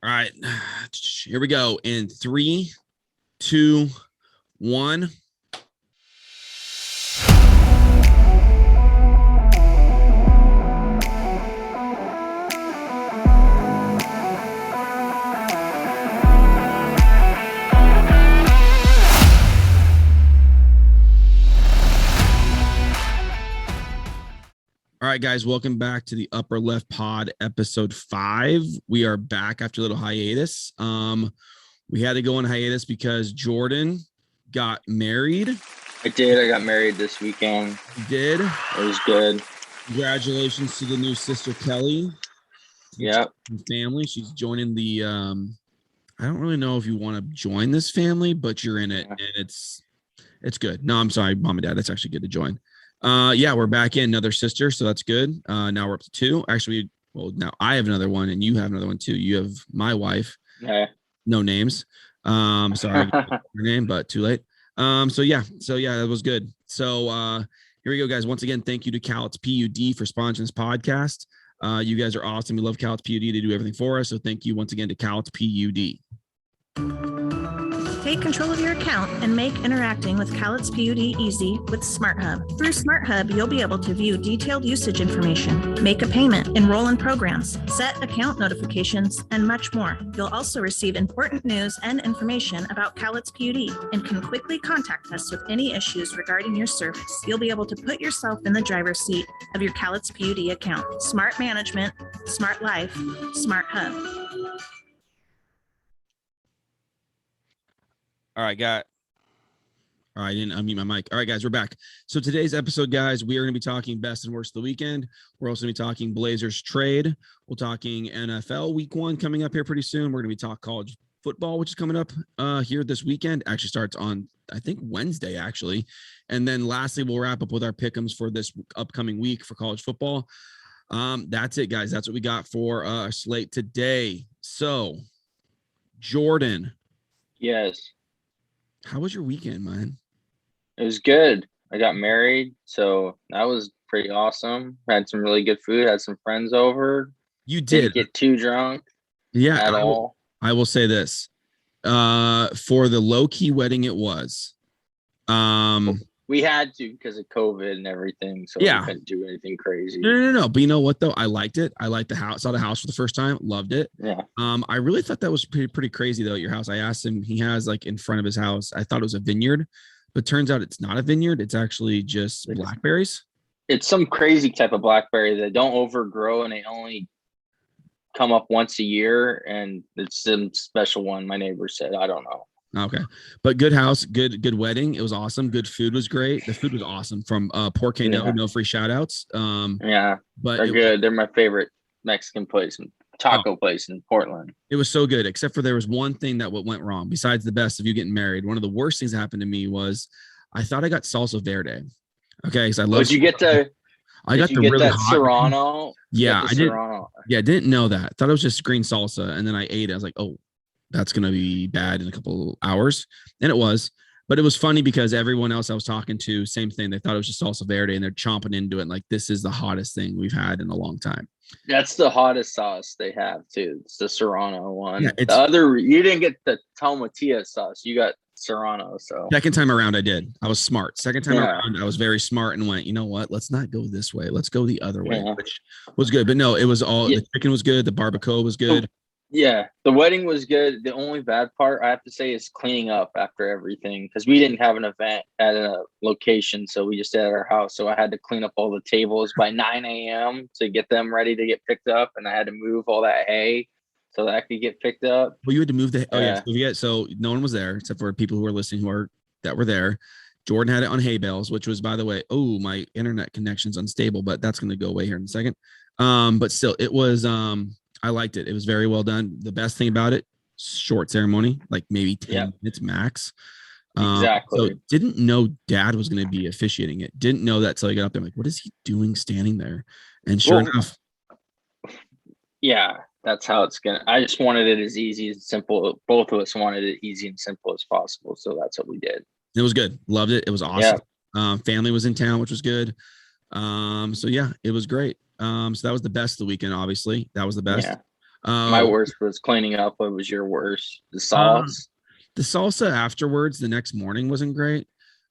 All right, here we go. In 3, 2, 1. All right, guys, welcome back to the Upper Left Pod, episode 5. We are back after a little hiatus. We had to go on hiatus because Jordan got married. I did. I got married this weekend. You did? It was good. Congratulations to the new sister, Kelly. Yep. Family. She's joining the, I don't really know if you want to join this family, but you're in it, and it's good. No, I'm sorry, Mom and Dad. That's actually good to join. Yeah, we're back in another sister, so that's good. Now we're up to 2. Actually, well, now I have another one, and you have another one too. You have my wife. Yeah. No names. Sorry, her name, but too late. So yeah, that was good. So here we go, guys. Once again, thank you to Cowlitz PUD for sponsoring this podcast. You guys are awesome. We love Cowlitz PUD. They do everything for us. So thank you once again to Cowlitz PUD. Take control of your account and make interacting with Cowlitz PUD easy with SmartHub. Through SmartHub, you'll be able to view detailed usage information, make a payment, enroll in programs, set account notifications, and much more. You'll also receive important news and information about Cowlitz PUD and can quickly contact us with any issues regarding your service. You'll be able to put yourself in the driver's seat of your Cowlitz PUD account. Smart management, smart life, SmartHub. All right, I didn't unmute my mic. All right, guys, we're back. So today's episode, guys, we are going to be talking best and worst of the weekend. We're also going to be talking Blazers trade. We're talking NFL week 1 coming up here pretty soon. We're going to be talking college football, which is coming up here this weekend. Actually starts on, I think, Wednesday, actually. And then lastly, we'll wrap up with our pick'ems for this upcoming week for college football. That's it, guys. That's what we got for our slate today. So, Jordan. Yes. How was your weekend, man? It was good. I got married, so that was pretty awesome. Had some really good food. Had some friends over. You did. Didn't get too drunk. Yeah. At all. I will say this. For the low-key wedding it was. We had to because of COVID and everything, so yeah. We couldn't do anything crazy. No. But you know what, though? I liked it. I liked the house. Saw the house for the first time. Loved it. Yeah. I really thought that was pretty crazy, though, at your house. I asked him. He has, like, in front of his house, I thought it was a vineyard, but turns out it's not a vineyard. It's actually just blackberries. It's some crazy type of blackberry that don't overgrow, and they only come up once a year, and it's some special one. My neighbor said, I don't know. Okay. But good house, good wedding. It was awesome. Good food was great. The food was awesome from Pork No free shout outs. Yeah, but they're good. They're my favorite Mexican place and taco place in Portland. It was so good, except for there was one thing that went wrong. Besides the best of you getting married, one of the worst things that happened to me was I thought I got salsa verde. Okay, because I love. Did you get the? I got the really hot Serrano. Yeah, I did. Yeah, didn't know that. Thought it was just green salsa, and then I ate it. I was like, oh, that's going to be bad in a couple hours. And it was, but it was funny because everyone else I was talking to, same thing. They thought it was just salsa verde and they're chomping into it. Like, this is the hottest thing we've had in a long time. That's the hottest sauce they have too. It's the Serrano one. Yeah, the other, you didn't get the Tomatia sauce. You got Serrano. So second time around I did. I was smart. Second time around I was very smart and went, you know what? Let's not go this way. Let's go the other way, which was good. But no, it was all the chicken was good. The barbacoa was good. Yeah, the wedding was good. The only bad part I have to say is cleaning up after everything because we didn't have an event at a location, so we just did it at our house. So I had to clean up all the tables by 9 a.m. to get them ready to get picked up, and I had to move all that hay so that could get picked up. Well, you had to move the so no one was there except for people who were listening that were there. Jordan had it on hay bales, which was, by the way, my internet connection's unstable, but that's going to go away here in a second. But still, it was I liked it. It was very well done. The best thing about it, short ceremony, like maybe 10 minutes max. Exactly. So didn't know Dad was going to be officiating it. Didn't know that till I got up there. I'm like, what is he doing standing there? And sure enough. Yeah, that's how it's going to. I just wanted it as easy and simple. Both of us wanted it easy and simple as possible. So that's what we did. It was good. Loved it. It was awesome. Yeah. Family was in town, which was good. So yeah, it was great. So that was the best of the weekend, obviously. That was the best. My worst was cleaning up. What was your worst? The Um, sauce. the salsa afterwards, the next morning wasn't great.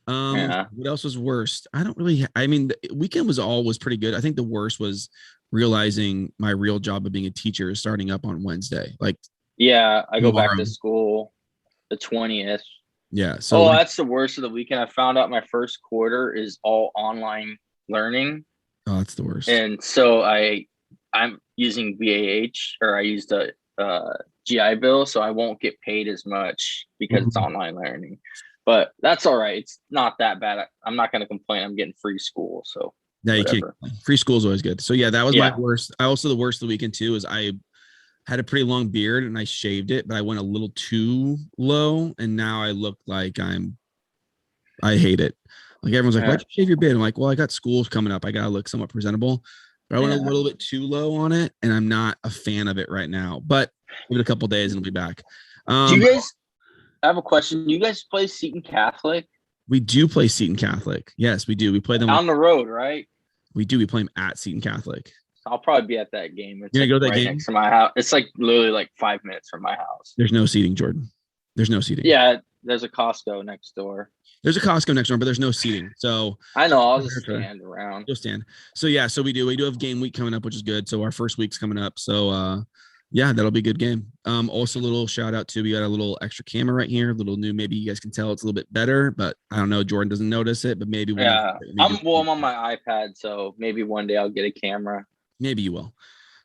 Yeah. What else was worst? I don't really. I mean, the weekend was pretty good. I think the worst was realizing my real job of being a teacher is starting up on Wednesday. Like, Yeah, I go back tomorrow. to school the 20th. Yeah. So Oh, that's the worst of the weekend. I found out my first quarter is all online learning. oh, that's the worst. And so I'm using BAH, or I used a GI Bill, so I won't get paid as much because it's online learning. But that's all right. It's not that bad. I'm not going to complain. I'm getting free school, so Yeah, you can't. Free school is always good. So yeah, that was my worst. I also, the worst of the weekend too is I had a pretty long beard and I shaved it, but I went a little too low, and now I look like I hate it. Like, everyone's like, why'd you shave your beard? I'm like, well, I got schools coming up. I gotta look somewhat presentable. But I went a little bit too low on it, and I'm not a fan of it right now. But give it a couple days and it'll be back. Do you guys? I have a question. Do you guys play Seton Catholic? We do play Seton Catholic. Yes, we do. We play them on the road, right? We do. We play them at Seton Catholic. I'll probably be at that game. It's You're gonna go to that right game next to my house. It's like literally like 5 minutes from my house. There's no seating, Jordan. There's no seating. Yeah, there's a Costco next door. There's a Costco next door, but there's no seating. So I know. I'll just stand around. You'll stand. So yeah, so we do have game week coming up, which is good. So our first week's coming up. So yeah, that'll be a good game. Also a little shout out to, we got a little extra camera right here, a little new. Maybe you guys can tell it's a little bit better, but I don't know. Jordan doesn't notice it, but maybe. I'm on my iPad, so maybe one day I'll get a camera. Maybe you will.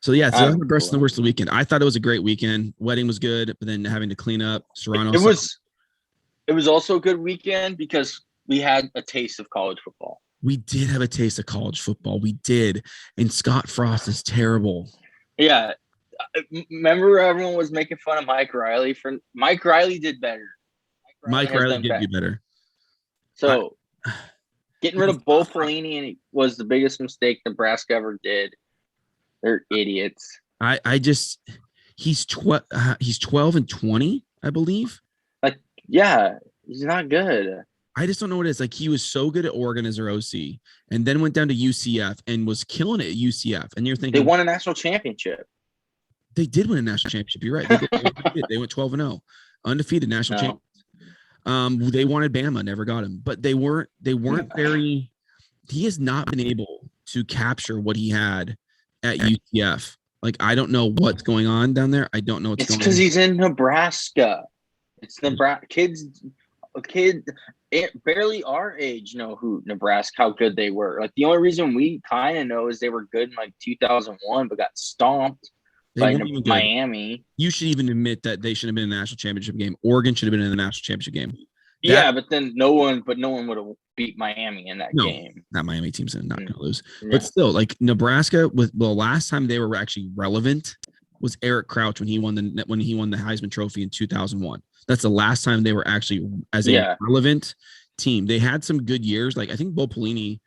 So yeah, so that's the worst of the weekend. I thought it was a great weekend. Wedding was good, but then having to clean up Serrano. It was also a good weekend because we had a taste of college football. We did have a taste of college football. We did. And Scott Frost is terrible. Yeah. Remember everyone was making fun of Mike Riley Mike Riley did better. Mike Riley did do better. So getting rid of Bo Pelini was the biggest mistake Nebraska ever did. They're idiots. He's 12 and 20, I believe. Yeah, he's not good. I just don't know what it is. Like, he was so good at Oregon as their OC, and then went down to UCF and was killing it at UCF. And you're thinking they won a national championship. They did win a national championship. You're right. They went 12-0, undefeated national champions. They wanted Bama, never got him, but they weren't very. He has not been able to capture what he had at UCF. Like, I don't know what's going on down there. I don't know what's going on. It's because he's in Nebraska. It's Nebraska kids barely our age know who Nebraska, how good they were. Like, the only reason we kind of know is they were good in like 2001, but got stomped by Miami. You should even admit that they should have been in the national championship game. Oregon should have been in the national championship game. Yeah, but then no one would have beat Miami in that game. That Miami team's not going to lose. Yeah. But still, like, Nebraska, with the last time they were actually relevant was Eric Crouch when he won the Heisman Trophy in 2001. That's the last time they were actually as a relevant team. They had some good years. Like, I think Bo Pelini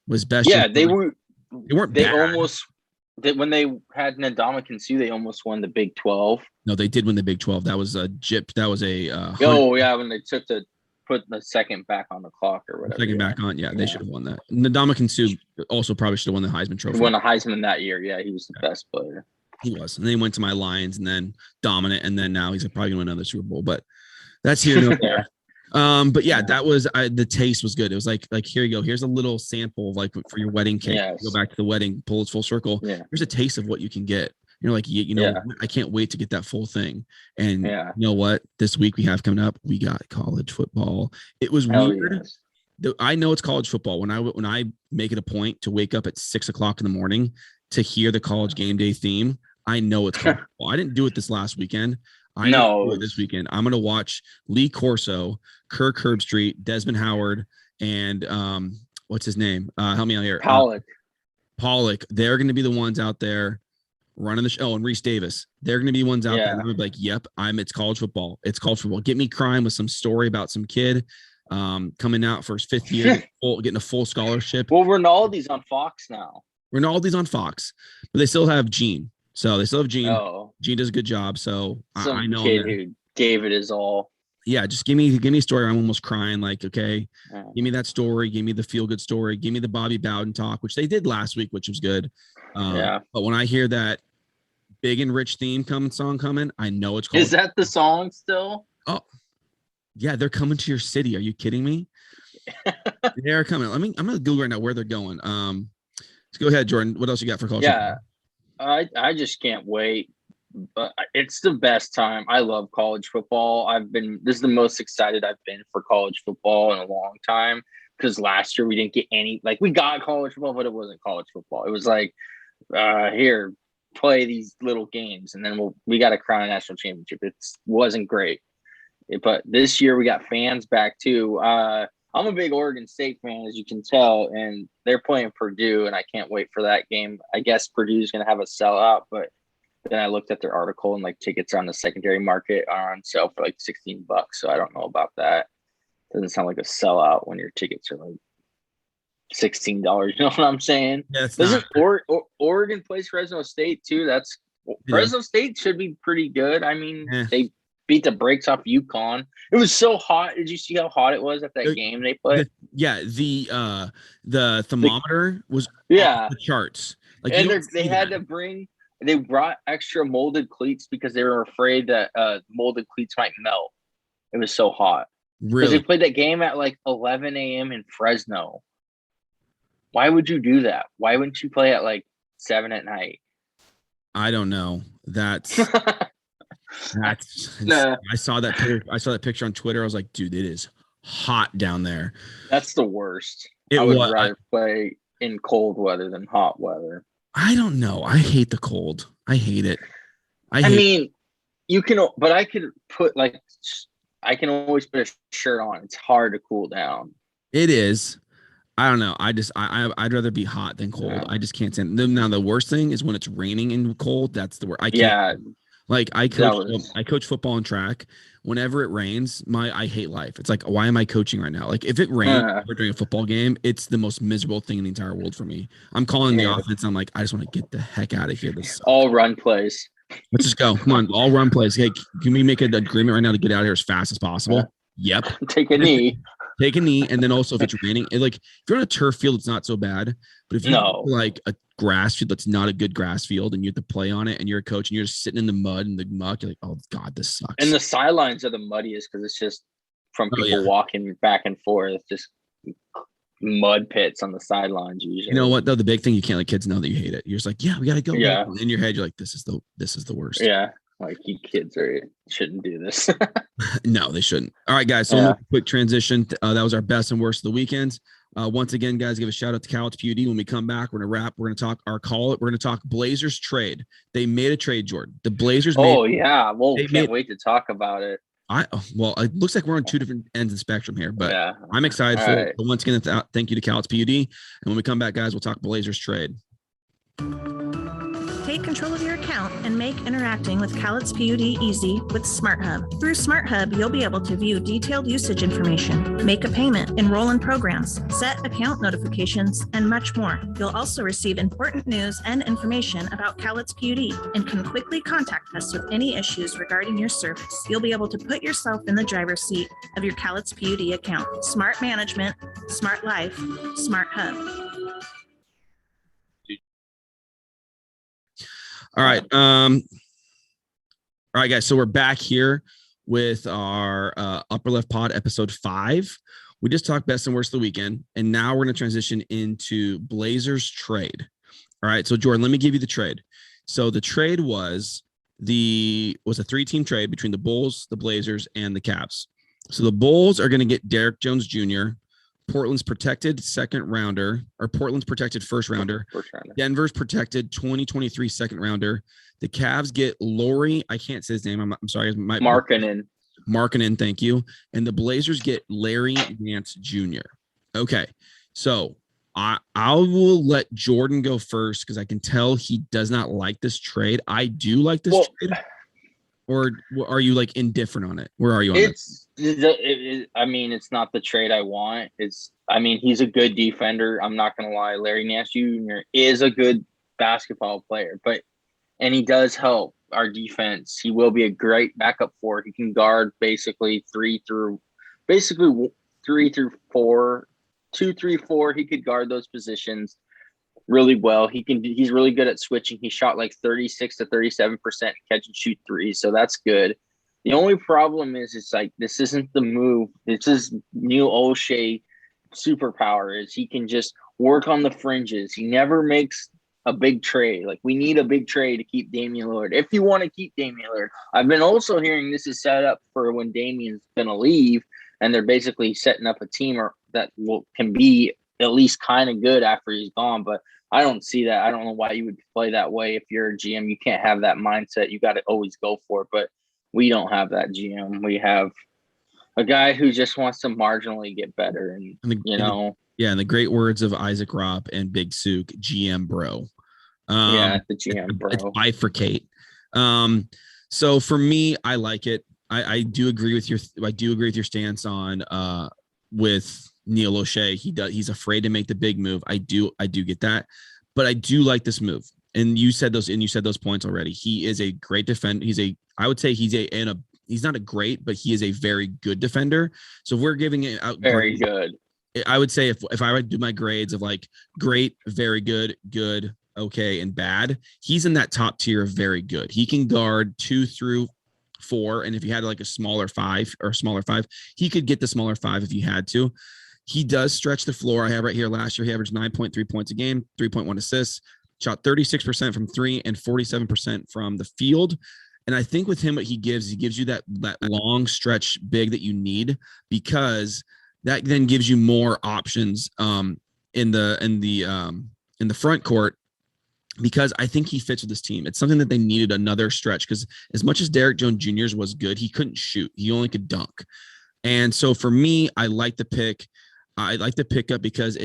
was best. Yeah, they weren't. They bad. almost. When they had Ndamukong Suh, they almost won the Big 12. No, they did win the Big 12. That was a jip. That was a. When they took put the second back on the clock or whatever. Second back on, they should have won that. Ndamukong Suh also probably should have won the Heisman Trophy. He won the Heisman that year. Yeah, he was the best player. He was, and then he went to my Lions, and then dominant, and then now he's probably going to win another Super Bowl. But that's here and there. But yeah, that was the taste was good. It was like here you go. Here's a little sample of, like, for your wedding cake. Yes. Go back to the wedding, pull it full circle. Yeah. Here's a taste of what you can get. You're like, I can't wait to get that full thing. And you know what? This week we have coming up, we got college football. It was weird. Yes. I know it's college football. When I make it a point to wake up at 6 o'clock in the morning to hear the college game day theme, I know it's college football. I didn't do it this last weekend. I know this weekend. I'm going to watch Lee Corso, Kirk Herbstreit, Desmond Howard, and what's his name? Help me out here. Pollock. They're going to be the ones out there running the show. Oh, and Reese Davis. They're going to be ones out there. I'm going to be like, yep, it's college football. It's college football. Get me crying with some story about some kid coming out for his fifth year, getting a full scholarship. Well, Rinaldi's on Fox now. Rinaldi's on Fox, but they still have Gene. So they still have Gene. Oh. Gene does a good job. So I know kid who gave it his all. Yeah, just give me a story. I'm almost crying. Like, okay, give me that story. Give me the feel good story. Give me the Bobby Bowden talk, which they did last week, which was good. But when I hear that Big and Rich theme song coming. I know it's called. Is that the song still? Oh, yeah, they're coming to your city. Are you kidding me? They're coming. I'm gonna Google right now where they're going. Let's go ahead, Jordan. What else you got for college? Yeah, I just can't wait. But it's the best time. I love college football. This is the most excited I've been for college football in a long time, because last year we didn't get any, like, we got college football, but it wasn't college football. It was like, here, play these little games, and then we got to crown a national championship. It wasn't great. But this year we got fans back too. I'm a big Oregon State fan, as you can tell, and they're playing Purdue, and I can't wait for that game. I guess Purdue's going to have a sellout, but then I looked at their article, and like tickets on the secondary market are on sale for like $16. So I don't know about that. Doesn't sound like a sellout when your tickets are like $16. You know what I'm saying? Yeah, doesn't Oregon plays Fresno State too? Fresno State should be pretty good. I mean, they beat the brakes off UConn. It was so hot. Did you see how hot it was at that game they played? The thermometer was off the charts. Like, and they brought extra molded cleats because they were afraid that molded cleats might melt. It was so hot. Because they played that game at like 11 a.m. in Fresno. Why would you do that? Why wouldn't you play at like 7 at night? I don't know. That's I saw that picture. I saw that picture on Twitter. I was like, dude, it is hot down there. That's the worst. I would rather play in cold weather than hot weather. I don't know. I hate the cold. I hate it. You can, but I could I can always put a shirt on. It's hard to cool down. It is. I don't know. I'd rather be hot than cold. Yeah. I just can't stand it. Now the worst thing is when it's raining and cold. That's the worst. I can't. Yeah. Like I coach football and track. Whenever it rains, I hate life. It's like, why am I coaching right now? Like if it rains during a football game, it's the most miserable thing in the entire world for me. I'm calling the offense. I'm like, I just want to get the heck out of here. This sucks. All run plays. Let's just go. Come on, all run plays. Hey, can we make an agreement right now to get out of here as fast as possible? Yeah. Yep. Take a knee. Take a knee, and then also if it's raining, if you're on a turf field, it's not so bad. But if you're like a grass field that's not a good grass field, and you have to play on it, and you're a coach, and you're just sitting in the mud and the muck, you're like, oh god, this sucks. And the sidelines are the muddiest because it's just from people walking back and forth. It's just mud pits on the sidelines usually. You know what though? The big thing, you can't let kids know that you hate it. You're just like, yeah, we gotta go. Yeah. In your head, you're like, this is the worst. Yeah. Like, you kids shouldn't do this. No, they shouldn't. All right, guys. So quick transition. That was our best and worst of the weekends. Once again, guys, give a shout out to Cowlitz PUD. When we come back, we're going to wrap. We're going to talk our call. We're going to talk Blazers trade. They made a trade, Jordan. The Blazers. Well, can't wait to talk about it. It looks like we're on two different ends of the spectrum here, but I'm excited for it. But once again, thank you to Cowlitz PUD. And when we come back, guys, we'll talk Blazers trade. Take control of your account and make interacting with Cowlitz PUD easy with SmartHub. Through SmartHub, you'll be able to view detailed usage information, make a payment, enroll in programs, set account notifications, and much more. You'll also receive important news and information about Cowlitz PUD and can quickly contact us with any issues regarding your service. You'll be able to put yourself in the driver's seat of your Cowlitz PUD account. Smart management, smart life, SmartHub. All right. All right, guys. So we're back here with our Upper Left Pod episode 5. We just talked best and worst of the weekend, and now we're going to transition into Blazers trade. All right. So Jordan, let me give you the trade. So the trade was a 3-team trade between the Bulls, the Blazers, and the Cavs. So the Bulls are going to get Derrick Jones Jr., Portland's protected Portland's protected first rounder. Denver's protected 2023 second rounder. The Cavs get Laurie. I can't say his name. I'm sorry. Markkanen. Thank you. And the Blazers get Larry Nance Jr. Okay. So I will let Jordan go first because I can tell he does not like this trade. I do like this trade. Or are you like indifferent on it? Where are you on it? It's not the trade I want. He's a good defender. I'm not going to lie. Larry Nance Jr. is a good basketball player, and he does help our defense. He will be a great backup four. He can guard basically 3 through 4, 2, 3, 4. He could guard those positions. really well. He's really good at switching. He shot like 36 to 37% catch and shoot threes, so that's good. The only problem is it's like this isn't the move. This is Neil O'Shea superpower is he can just work on the fringes. He never makes a big trade. Like we need a big trade to keep Damian Lillard. If you want to keep Damian Lillard, I've been also hearing this is set up for when Damian's going to leave, and they're basically setting up a team that can be at least kind of good after he's gone. But I don't see that. I don't know why you would play that way if you're a GM. You can't have that mindset. You got to always go for it. But we don't have that GM. We have a guy who just wants to marginally get better, and in the great words of Isaac Ropp and Big Sook, GM bro. The GM bro. It's bifurcate. So for me, I like it. I do agree with your stance on with Neil O'Shea. He's afraid to make the big move. I do get that, but I do like this move. And you said those points already. He is a great defender. I would say he's not a great, but he is a very good defender. So if we're giving it out very good. I would say if I would do my grades of like great, very good, good, okay, and bad, he's in that top tier of very good. He can guard 2 through 4. And if you had like a smaller 5, he could get the smaller 5 if he had to. He does stretch the floor. I have right here last year, he averaged 9.3 points a game, 3.1 assists, shot 36% from 3 and 47% from the field. And I think with him, what he gives you that long stretch big that you need, because that then gives you more options in the front court, because I think he fits with this team. It's something that they needed another stretch, because as much as Derrick Jones Jr.'s was good, he couldn't shoot. He only could dunk. And so for me, I like the pick. I like the pickup because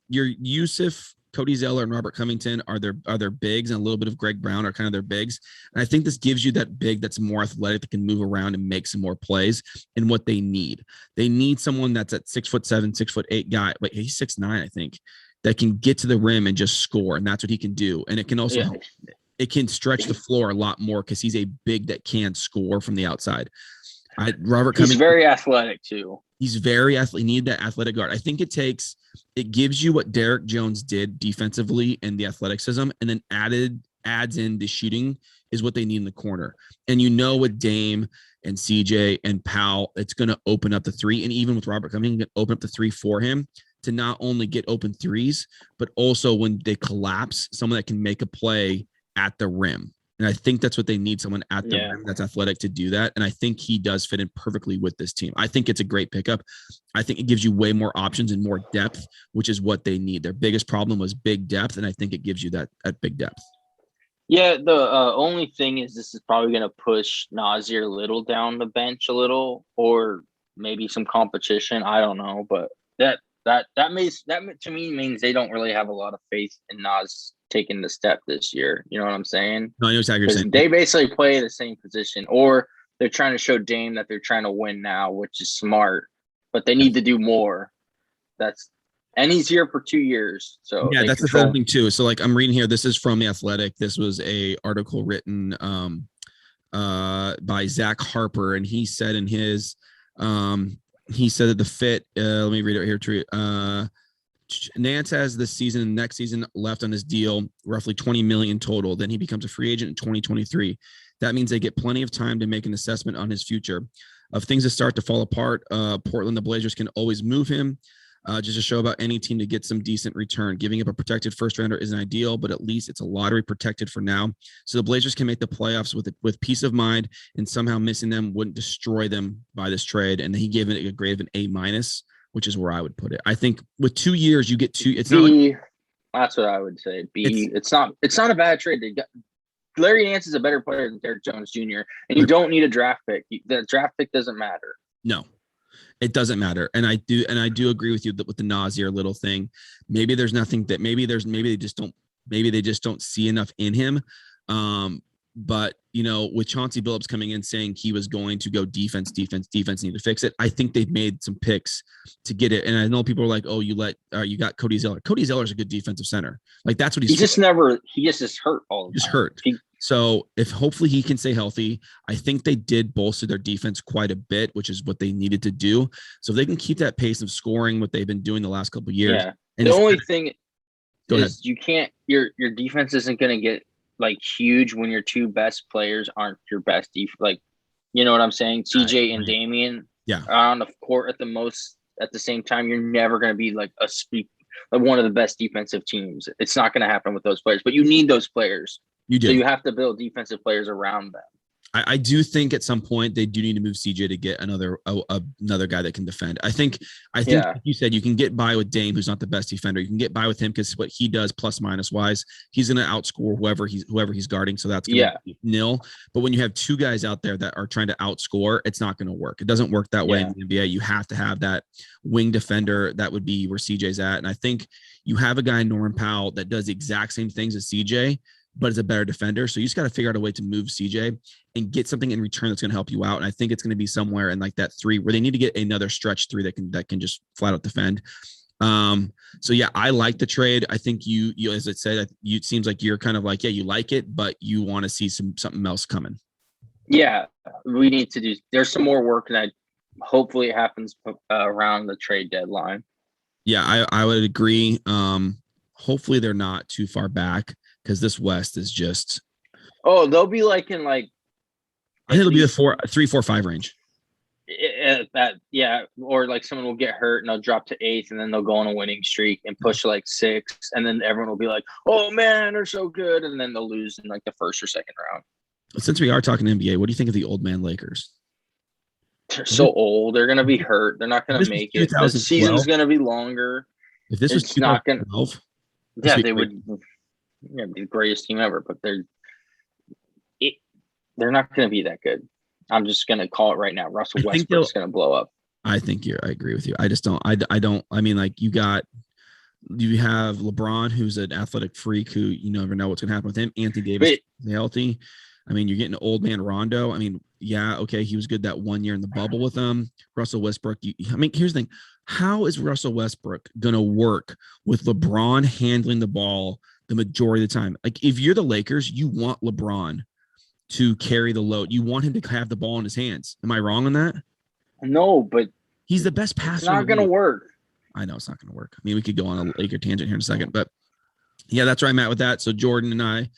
your Yusuf, Cody Zeller, and Robert Cummington are their bigs, and a little bit of Greg Brown are kind of their bigs. And I think this gives you that big that's more athletic, that can move around and make some more plays. And what they need someone that's at 6'7", 6'8" guy. Wait, he's 6'9", I think, that can get to the rim and just score. And that's what he can do. And it can also help. It can stretch the floor a lot more because he's a big that can score from the outside. Robert Cummington, he's very athletic too. He's very athletic. You need that athletic guard. I think it gives you what Derrick Jones did defensively and the athleticism, and then adds in the shooting is what they need in the corner. And with Dame and CJ and Powell, it's going to open up the 3. And even with Robert coming, open up the 3 for him to not only get open 3s, but also when they collapse, someone that can make a play at the rim. And I think that's what they need, someone at the rim that's athletic to do that. And I think he does fit in perfectly with this team. I think it's a great pickup. I think it gives you way more options and more depth, which is what they need. Their biggest problem was big depth, and I think it gives you that at big depth. Yeah, the only thing is this is probably going to push Nasir Little down the bench a little, or maybe some competition. I don't know, but that to me means they don't really have a lot of faith in Nas taking the step this year. You know what I'm saying? No, I know exactly what you're saying. They basically play the same position, or they're trying to show Dame that they're trying to win now, which is smart, but they need to do more. And he's here for 2 years. So yeah, that's the thing too. So like I'm reading here, this is from The Athletic. This was a article written by Zach Harper, and he said in his that the fit, let me read it here too. Nance has this season and next season left on his deal, roughly $20 million total. Then he becomes a free agent in 2023. That means they get plenty of time to make an assessment on his future. Of things that start to fall apart, Portland, the Blazers can always move him. Just to show about any team to get some decent return. Giving up a protected first rounder isn't ideal, but at least it's a lottery protected for now. So the Blazers can make the playoffs with peace of mind, and somehow missing them wouldn't destroy them by this trade. And he gave it a grade of an A-, which is where I would put it. I think with 2 years, you get 2. It's B, not. That's what I would say. B. It's not a bad trade. Larry Nance is a better player than Derrick Jones Jr., and you don't need a draft pick. The draft pick doesn't matter. No. It doesn't matter. And I do agree with you that with the Nasir Little thing, maybe there's nothing that maybe they just don't see enough in him. But with Chauncey Billups coming in saying he was going to go defense need to fix it. I think they've made some picks to get it. And I know people are like, oh, you got Cody Zeller. Cody Zeller is a good defensive center. Like that's what he just is hurt all the time. Just hurt. So if hopefully he can stay healthy, I think they did bolster their defense quite a bit, which is what they needed to do. So if they can keep that pace of scoring, what they've been doing the last couple of years. Yeah. The only thing Go ahead. You can't your defense isn't going to get like huge when your two best players aren't your best like, you know what I'm saying? CJ and Damian are on the court at the same time. You're never going to be like one of the best defensive teams. It's not going to happen with those players, but you need those players. You do. So you have to build defensive players around them. I do think at some point they do need to move CJ to get another guy that can defend. I think like you said, you can get by with Dame, who's not the best defender. You can get by with him because what he does plus minus wise, he's going to outscore whoever he's guarding. So that's going to be nil. But when you have two guys out there that are trying to outscore, it's not going to work. It doesn't work that way in the NBA. You have to have that wing defender. That would be where CJ's at. And I think you have a guy in Norman Powell that does the exact same things as CJ, but is a better defender. So you just got to figure out a way to move CJ and get something in return that's going to help you out. And I think it's going to be somewhere in like that 3 where they need to get another stretch 3 that can just flat out defend. So yeah, I like the trade. I think you as it said, it seems like you're kind of like, you like it, but you want to see something else coming. Yeah, we need to there's some more work that hopefully it happens around the trade deadline. Yeah, I would agree. Hopefully they're not too far back, because this West is just. Oh, they'll be like in like. I think it'll be the 3, 4, 5 range. Or like someone will get hurt and they'll drop to 8th, and then they'll go on a winning streak and push like 6th, and then everyone will be like, "Oh man, they're so good," and then they'll lose in like the first or second round. Since we are talking NBA, what do you think of the old man Lakers? They're so old. They're gonna be hurt. They're not gonna make it. The season's gonna be longer. If this was not gonna. Yeah, they would. Yeah, be the greatest team ever, but they're not going to be that good. I'm just going to call it right now. Russell Westbrook's going to blow up. I agree with you. I just don't. I mean, like you have LeBron, who's an athletic freak who you never know what's going to happen with him. Anthony Davis is healthy. I mean, you're getting old man Rondo. I mean, yeah, okay, he was good that 1 year in the bubble with them. Russell Westbrook. Here's the thing. How is Russell Westbrook going to work with LeBron handling the ball the majority of the time? Like, if you're the Lakers, you want LeBron to carry the load. You want him to have the ball in his hands. Am I wrong on that? No, but he's the best passer. It's not going to work. I know it's not going to work. I mean, we could go on a Laker tangent here in a second, but yeah, that's where I'm at with that. So Jordan and I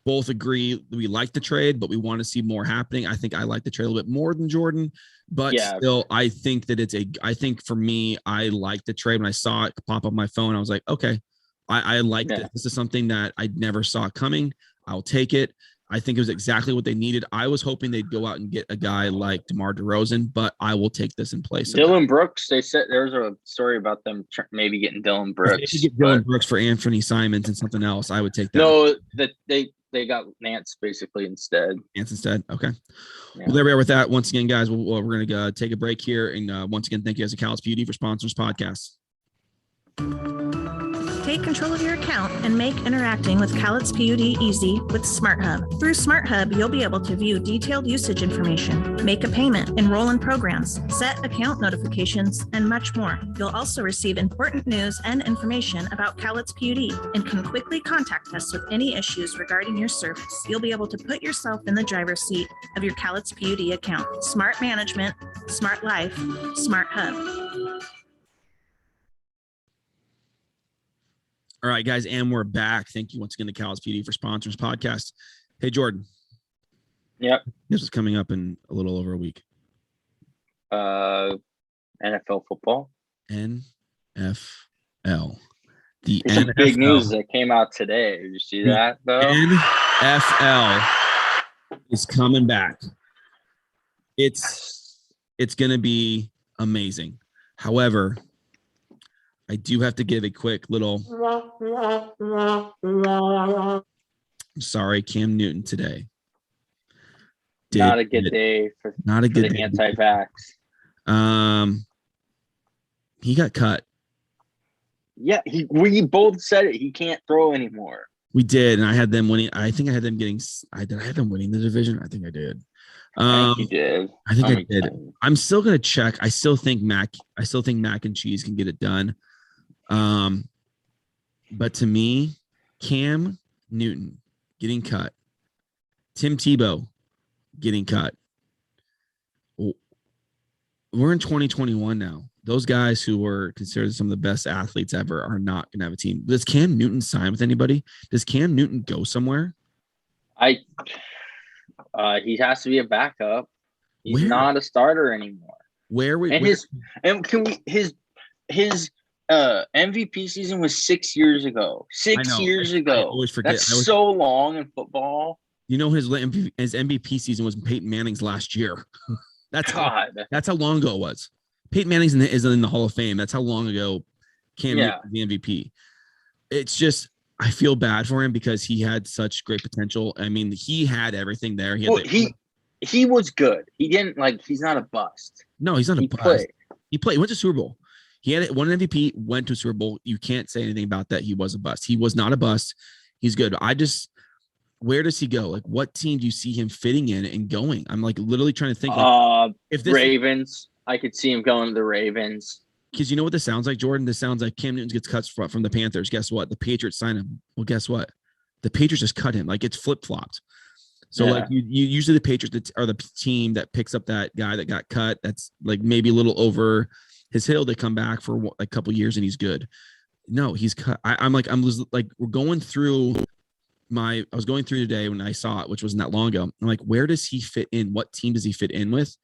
both agree we like the trade, but we want to see more happening. I think I like the trade a little bit more than Jordan, but still, I think that I think for me, I like the trade. When I saw it pop up my phone, I was like, okay, I like this. This is something that I never saw coming. I'll take it. I think it was exactly what they needed. I was hoping they'd go out and get a guy like DeMar DeRozan, but I will take this in place. Dylan Brooks, they said there was a story about them maybe getting Dylan Brooks. If they could get Dylan Brooks for Anthony Simons and something else, I would take that. No, that they got Nance basically instead. Nance instead. Okay. Yeah. Well, there we are with that. Once again, guys, we're going to take a break here. And once again, thank you guys at Callets Beauty for sponsoring this podcast. Take control of your account and make interacting with Callets PUD easy with SmartHub. Through SmartHub, you'll be able to view detailed usage information, make a payment, enroll in programs, set account notifications, and much more. You'll also receive important news and information about Callets PUD and can quickly contact us with any issues regarding your service. You'll be able to put yourself in the driver's seat of your Callets PUD account. Smart management, smart life, SmartHub. All right, guys, and we're back. Thank you once again to Callets PD for sponsoring this podcast. Hey, Jordan. Yep. This is coming up in a little over a week. NFL football. NFL. It's big news that came out today. Did you see that, though? NFL is coming back. It's going to be amazing. However, I do have to give a quick little. I'm sorry, Cam Newton today. Not a good day for the anti-vax. He got cut. Yeah, we both said it. He can't throw anymore. We did, and I had them winning. I think I had them getting. Did I have them winning the division? I think I did. I think you did. I think I did. I'm still gonna check. I still think Mac and Cheese can get it done. But to me, Cam Newton getting cut, Tim Tebow getting cut. we're in 2021 now. Those guys who were considered some of the best athletes ever are not going to have a team. Does Cam Newton sign with anybody? Does Cam Newton go somewhere? He has to be a backup. He's Where? not a starter anymore. His MVP season was 6 years ago. 6 years ago. I always forget. That's so long in football. You know, his MVP season was Peyton Manning's last year. That's how long ago it was. Peyton Manning's is in the Hall of Fame. That's how long ago Cam Newton was the MVP. It's just, I feel bad for him because he had such great potential. I mean, he had everything there. He was good. He didn't he's not a bust. No, he's not a bust. He played. He went to Super Bowl. He had one MVP, went to Super Bowl. You can't say anything about that. He was a bust. He was not a bust. He's good. Where does he go? Like, what team do you see him fitting in and going? I'm literally trying to think. If Ravens, I could see him going to the Ravens. Because you know what this sounds like, Jordan? This sounds like Cam Newton gets cuts from the Panthers. Guess what? The Patriots sign him. Well, guess what? The Patriots just cut him. It's flip-flopped. So you usually the Patriots are the team that picks up that guy that got cut. That's maybe a little over his hill. They come back for a couple years and he's good. No, he's cut. We're going through I was going through today when I saw it, which wasn't that long ago. I'm like, where does he fit in? What team does he fit in with?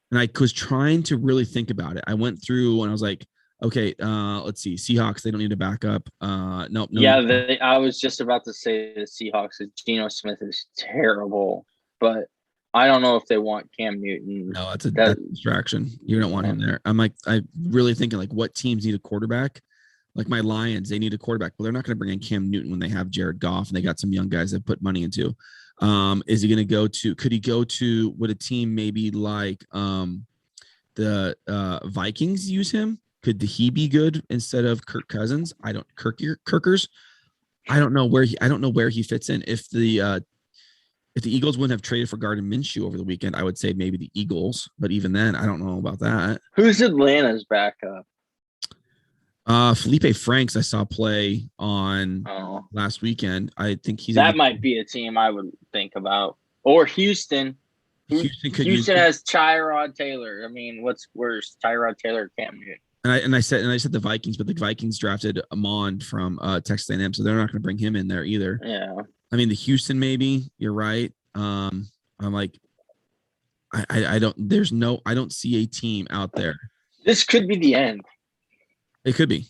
And I was trying to really think about it. I went through and I was like, okay, let's see. Seahawks, they don't need a backup. Nope. No. Yeah, I was just about to say the Seahawks. Geno Smith is terrible, but I don't know if they want Cam Newton. No, that's a distraction. You don't want him there. I'm really thinking what teams need a quarterback? Like my Lions, they need a quarterback. Well, they're not going to bring in Cam Newton when they have Jared Goff and they got some young guys that put money into. Is he going to go to? Could he go to? Would a team maybe like the Vikings use him? Could he be good instead of Kirk Cousins? Kirkers. I don't know where he fits in. If the Eagles wouldn't have traded for Gardner Minshew over the weekend, I would say maybe the Eagles. But even then, I don't know about that. Who's Atlanta's backup? Felipe Franks, I saw play on last weekend. I think that might be a team I would think about. Or Houston. Houston has Tyrod Taylor. I mean, what's worse, Tyrod Taylor or Cam Newton? And I said the Vikings, but the Vikings drafted Amon from Texas A&M, so they're not going to bring him in there either. Yeah. I mean, the Houston maybe. You're right. I'm like, I don't see a team out there. This could be the end. It could be.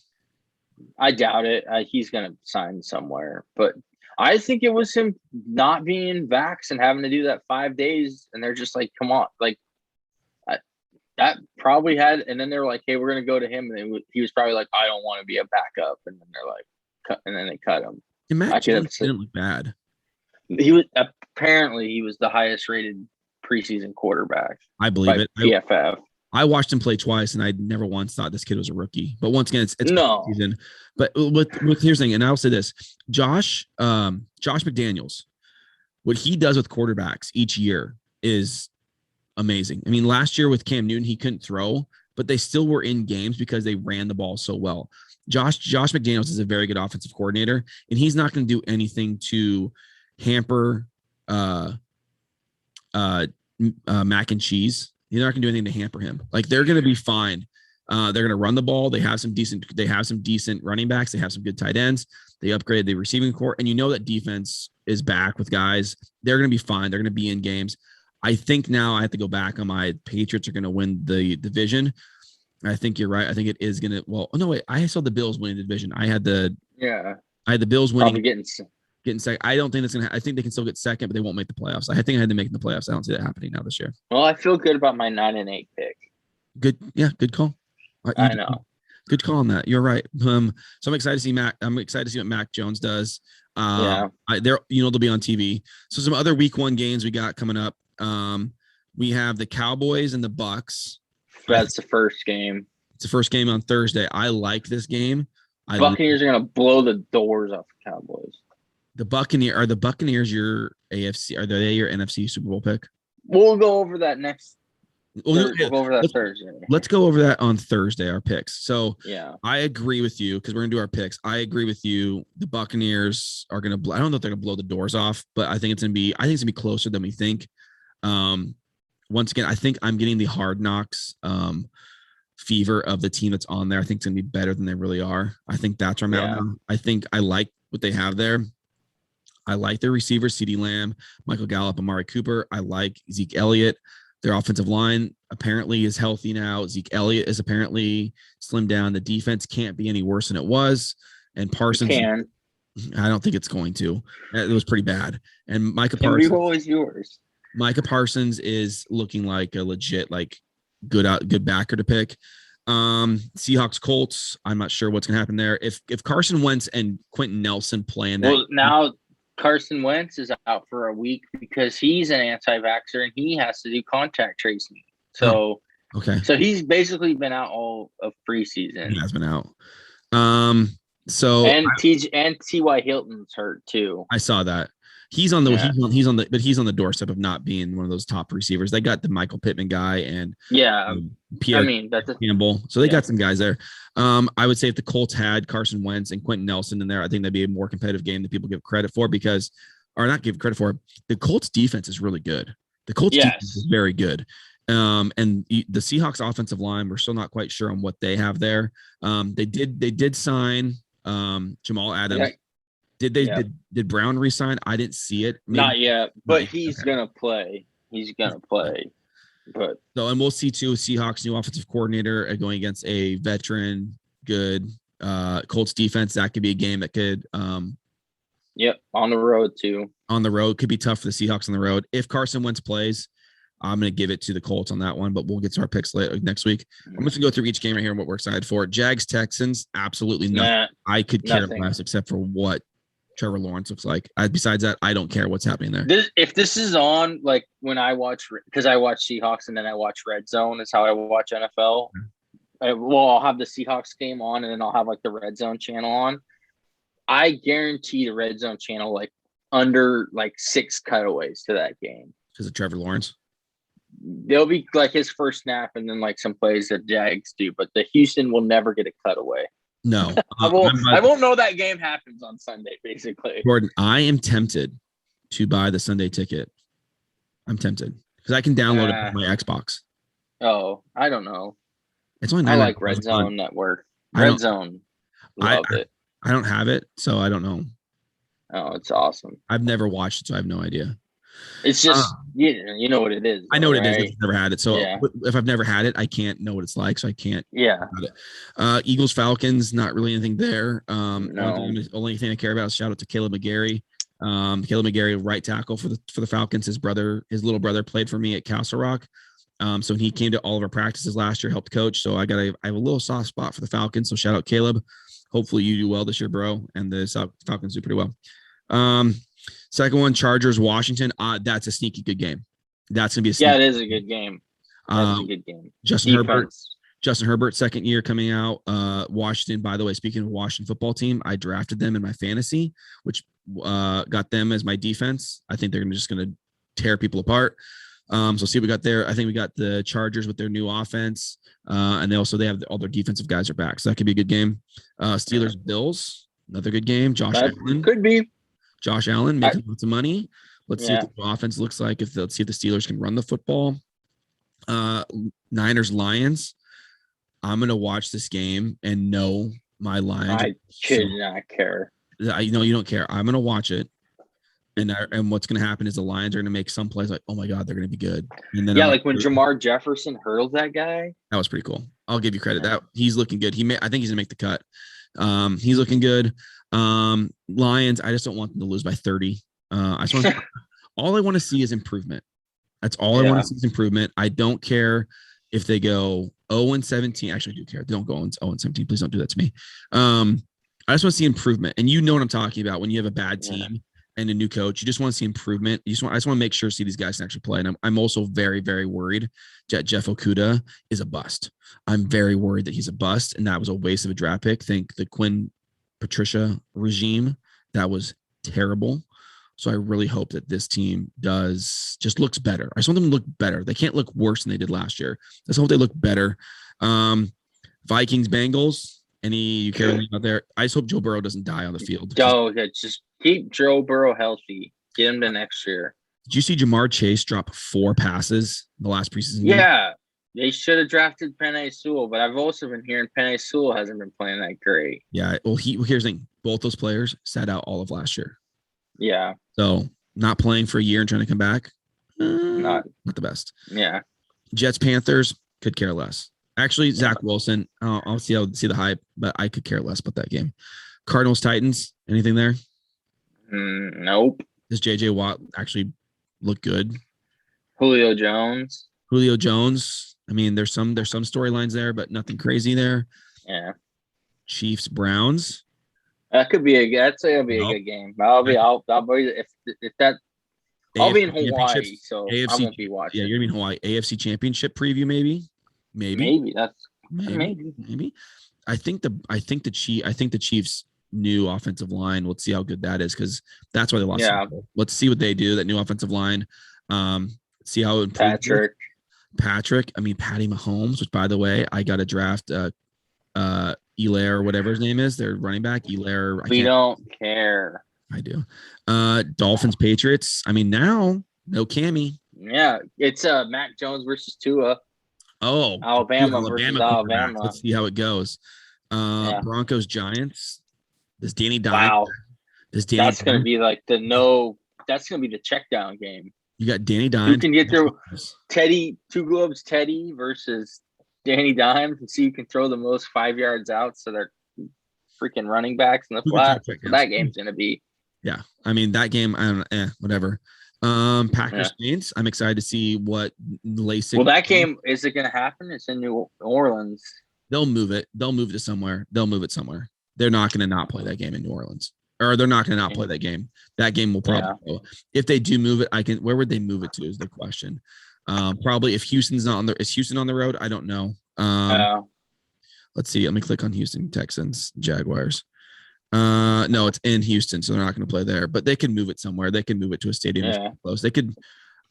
I doubt it. He's going to sign somewhere. But I think it was him not being vaxxed and having to do that 5 days. And they're just like, come on. That probably had – and then they were like, hey, we're going to go to him. And he was probably like, I don't want to be a backup. And then they're like – and then they cut him. And Matt Jones didn't look bad. He was – apparently he was the highest rated preseason quarterback. I believe it. PFF. I watched him play twice, and I never once thought this kid was a rookie. But once again, it's no season. But here's the thing, and I'll say this: Josh McDaniels, what he does with quarterbacks each year is amazing. I mean, last year with Cam Newton, he couldn't throw, but they still were in games because they ran the ball so well. Josh McDaniels is a very good offensive coordinator, and he's not going to do anything to hamper mac and cheese. They're not going to do anything to hamper him. They're going to be fine. They're going to run the ball. They have some decent running backs. They have some good tight ends. They upgraded the receiving core. And you know that defense is back with guys. They're going to be fine. They're going to be in games. I think now I have to go back on my Patriots are going to win the division. I think you're right. I think it is going to, well, no, wait, I saw the Bills winning the division. I had the Bills winning. Probably getting second. I don't think that's going to, I think they can still get second, but they won't make the playoffs. I think I had to make the playoffs. I don't see that happening now this year. Well, I feel good about my 9-8 pick. Good. Yeah. Good call. I know. Good call on that. You're right. So I'm excited to see I'm excited to see what Mac Jones does. They'll be on TV. So some other week 1 games we got coming up. We have the Cowboys and the Bucks. That's the first game. It's the first game on Thursday. I like this game. Buccaneers are going to blow the doors off the Cowboys. The Buccaneers your AFC? Are they your NFC Super Bowl pick? We'll go over that next. We'll go over that Thursday. Let's go over that on Thursday, our picks. So yeah, I agree with you because we're going to do our picks. I agree with you. The Buccaneers are going to I don't know if they're going to blow the doors off, but I think it's going to be closer than we think. once again, I think I'm getting the Hard Knocks fever of the team that's on there. I think it's gonna be better than they really are. I think that's where I'm at now. I think I like what they have there. I like their receivers, CeeDee Lamb, Michael Gallup, Amari Cooper. I like Zeke Elliott. Their offensive line apparently is healthy now. Zeke Elliott is apparently slimmed down. The defense can't be any worse than it was. And Parsons, I don't think it's going to. It was pretty bad. And Micah Parsons is looking like a legit, like good backer to pick. Seahawks Colts. I'm not sure what's gonna happen there. If Carson Wentz and Quentin Nelson play in that. Well, now Carson Wentz is out for a week because he's an anti-vaxxer and he has to do contact tracing. So, okay. So he's basically been out all of preseason. He has been out. T.Y. Hilton's hurt too. I saw that. He's on the doorstep of not being one of those top receivers. They got the Michael Pittman guy and Pierre Campbell. So they got some guys there. I would say if the Colts had Carson Wentz and Quentin Nelson in there, I think that'd be a more competitive game that people give credit for the Colts defense is really good. The Colts defense is very good. And the Seahawks offensive line, we're still not quite sure on what they have there. They did sign Jamal Adams. Did Brown resign? I didn't see it. Maybe. Not yet, but he's gonna play. But and we'll see too. Seahawks new offensive coordinator going against a veteran, good Colts defense. That could be a game that could. On the road too. On the road could be tough for the Seahawks on the road. If Carson Wentz plays, I'm going to give it to the Colts on that one, but we'll get to our picks later next week. I'm just going to go through each game right here and what we're excited for. Jags Texans, absolutely nothing. I could care less except for what Trevor Lawrence looks like. Besides that, I don't care what's happening there. If this is on, like when I watch, because I watch Seahawks and then I watch Red Zone is how I watch NFL. I'll have the Seahawks game on and then I'll have like the Red Zone channel on. I guarantee the Red Zone channel like under like 6 cutaways to that game. Because of Trevor Lawrence? They'll be like his first snap and then like some plays that Jags do, but the Houston will never get a cutaway. No, I won't know that game happens on Sunday. Basically, Jordan, I am tempted to buy the Sunday ticket. I'm tempted because I can download it on my Xbox. Oh, I don't know. It's only I like Red Zone Network. Red Zone, love it. I don't have it, so I don't know. Oh, it's awesome. I've never watched it, so I have no idea. It's just you know what it is. I know what it is. I've never had it, so if I've never had it, I can't know what it's like. So I can't. Eagles Falcons, not really anything there. No. Only thing I care about is shout out to Caleb McGarry. Caleb McGarry, right tackle for the Falcons. His little brother played for me at Castle Rock. So he came to all of our practices last year, helped coach. So I have a little soft spot for the Falcons. So shout out Caleb. Hopefully you do well this year, bro. And the Falcons do pretty well. Second one, Chargers, Washington. That's a sneaky good game. That's gonna be it is a good game. That's a good game. Justin Herbert, second year coming out. Washington, by the way, speaking of Washington football team, I drafted them in my fantasy, which got them as my defense. I think they're just gonna tear people apart. So see what we got there. I think we got the Chargers with their new offense. And they have all their defensive guys are back. So that could be a good game. Steelers, Bills, another good game. Allen. Could be. Josh Allen making lots of money. Let's see what the offense looks like. Let's see if the Steelers can run the football. Niners, Lions. I'm going to watch this game and know my Lions. I could not care. You don't care. I'm going to watch it. And what's going to happen is the Lions are going to make some plays like, oh my God, they're going to be good. And then like when Jamar Jefferson hurled that guy. That was pretty cool. I'll give you credit. That he's looking good. I think he's going to make the cut. He's looking good. Lions, I just don't want them to lose by 30. All I want to see is improvement. That's all I want to see is improvement. I don't care if they go 0-17. Actually, I do care. They don't go 0-17. Please don't do that to me. I just want to see improvement. And you know what I'm talking about when you have a bad team and a new coach. You just want to see improvement. I just want to make sure these guys can actually play. And I'm also very, very worried that Jeff Okudah is a bust. I'm very worried that he's a bust, and that was a waste of a draft pick. Think the Quinn Patricia regime, that was terrible. So I really hope that this team just looks better. I just want them to look better. They can't look worse than they did last year. I just hope they look better. Vikings, Bengals. You care anything out there? I just hope Joe Burrow doesn't die on the field. Just keep Joe Burrow healthy. Get him to next year. Did you see Jamar Chase drop 4 passes the last preseason game? Yeah, they should have drafted Penei Sewell, but I've also been hearing Penei Sewell hasn't been playing that great. Yeah. Well, here's the thing. Both those players sat out all of last year. Yeah. So not playing for a year and trying to come back, Not the best. Yeah. Jets, Panthers, could care less. Actually, Zach Wilson, I'll see the hype, but I could care less about that game. Cardinals, Titans, anything there? Nope. Does JJ Watt actually look good? Julio Jones. I mean, there's some storylines there, but nothing crazy there. Yeah. Chiefs, Browns. That could be a good game. I'll be if that I'll be in Hawaii, so AFC, I won't be watching. Yeah, you're gonna be in Hawaii. AFC Championship preview, maybe. Maybe. I think the Chiefs' new offensive line. Let's see how good that is, because that's why they lost. Yeah. Let's see what they do. That new offensive line. See how it Patrick. I mean, Patty Mahomes, which, by the way, I got to draft Elaire or whatever his name is. Their running back, Elaire. We don't care. I do. Dolphins, Patriots. I mean, now no Cammy. Yeah, it's Mac Jones versus Tua. Oh, Alabama versus Alabama. Let's see how it goes. Broncos, Giants. Does Danny Dimes? Wow. That's going to be like that's going to be the check down game. You got Danny Dimes. You can get their Two Gloves Teddy versus Danny Dimes and see who can throw the most 5 yards out. So they're freaking running backs in the flat. That game's going to be. Yeah. I mean, that game, I don't know, whatever. Packers Saints. I'm excited to see what LASIK. Well, that game, is it going to happen? It's in New Orleans. They'll move it. They'll move it somewhere. They're not going to not play that game in New Orleans. Or they're not going to not play that game. That game will probably go. If they do move it, where would they move it to is the question. Probably if Houston's not on is Houston on the road? I don't know. Let's see. Let me click on Houston, Texans, Jaguars. No, it's in Houston, so they're not going to play there, but they can move it somewhere. They can move it to a stadium that's close. They could,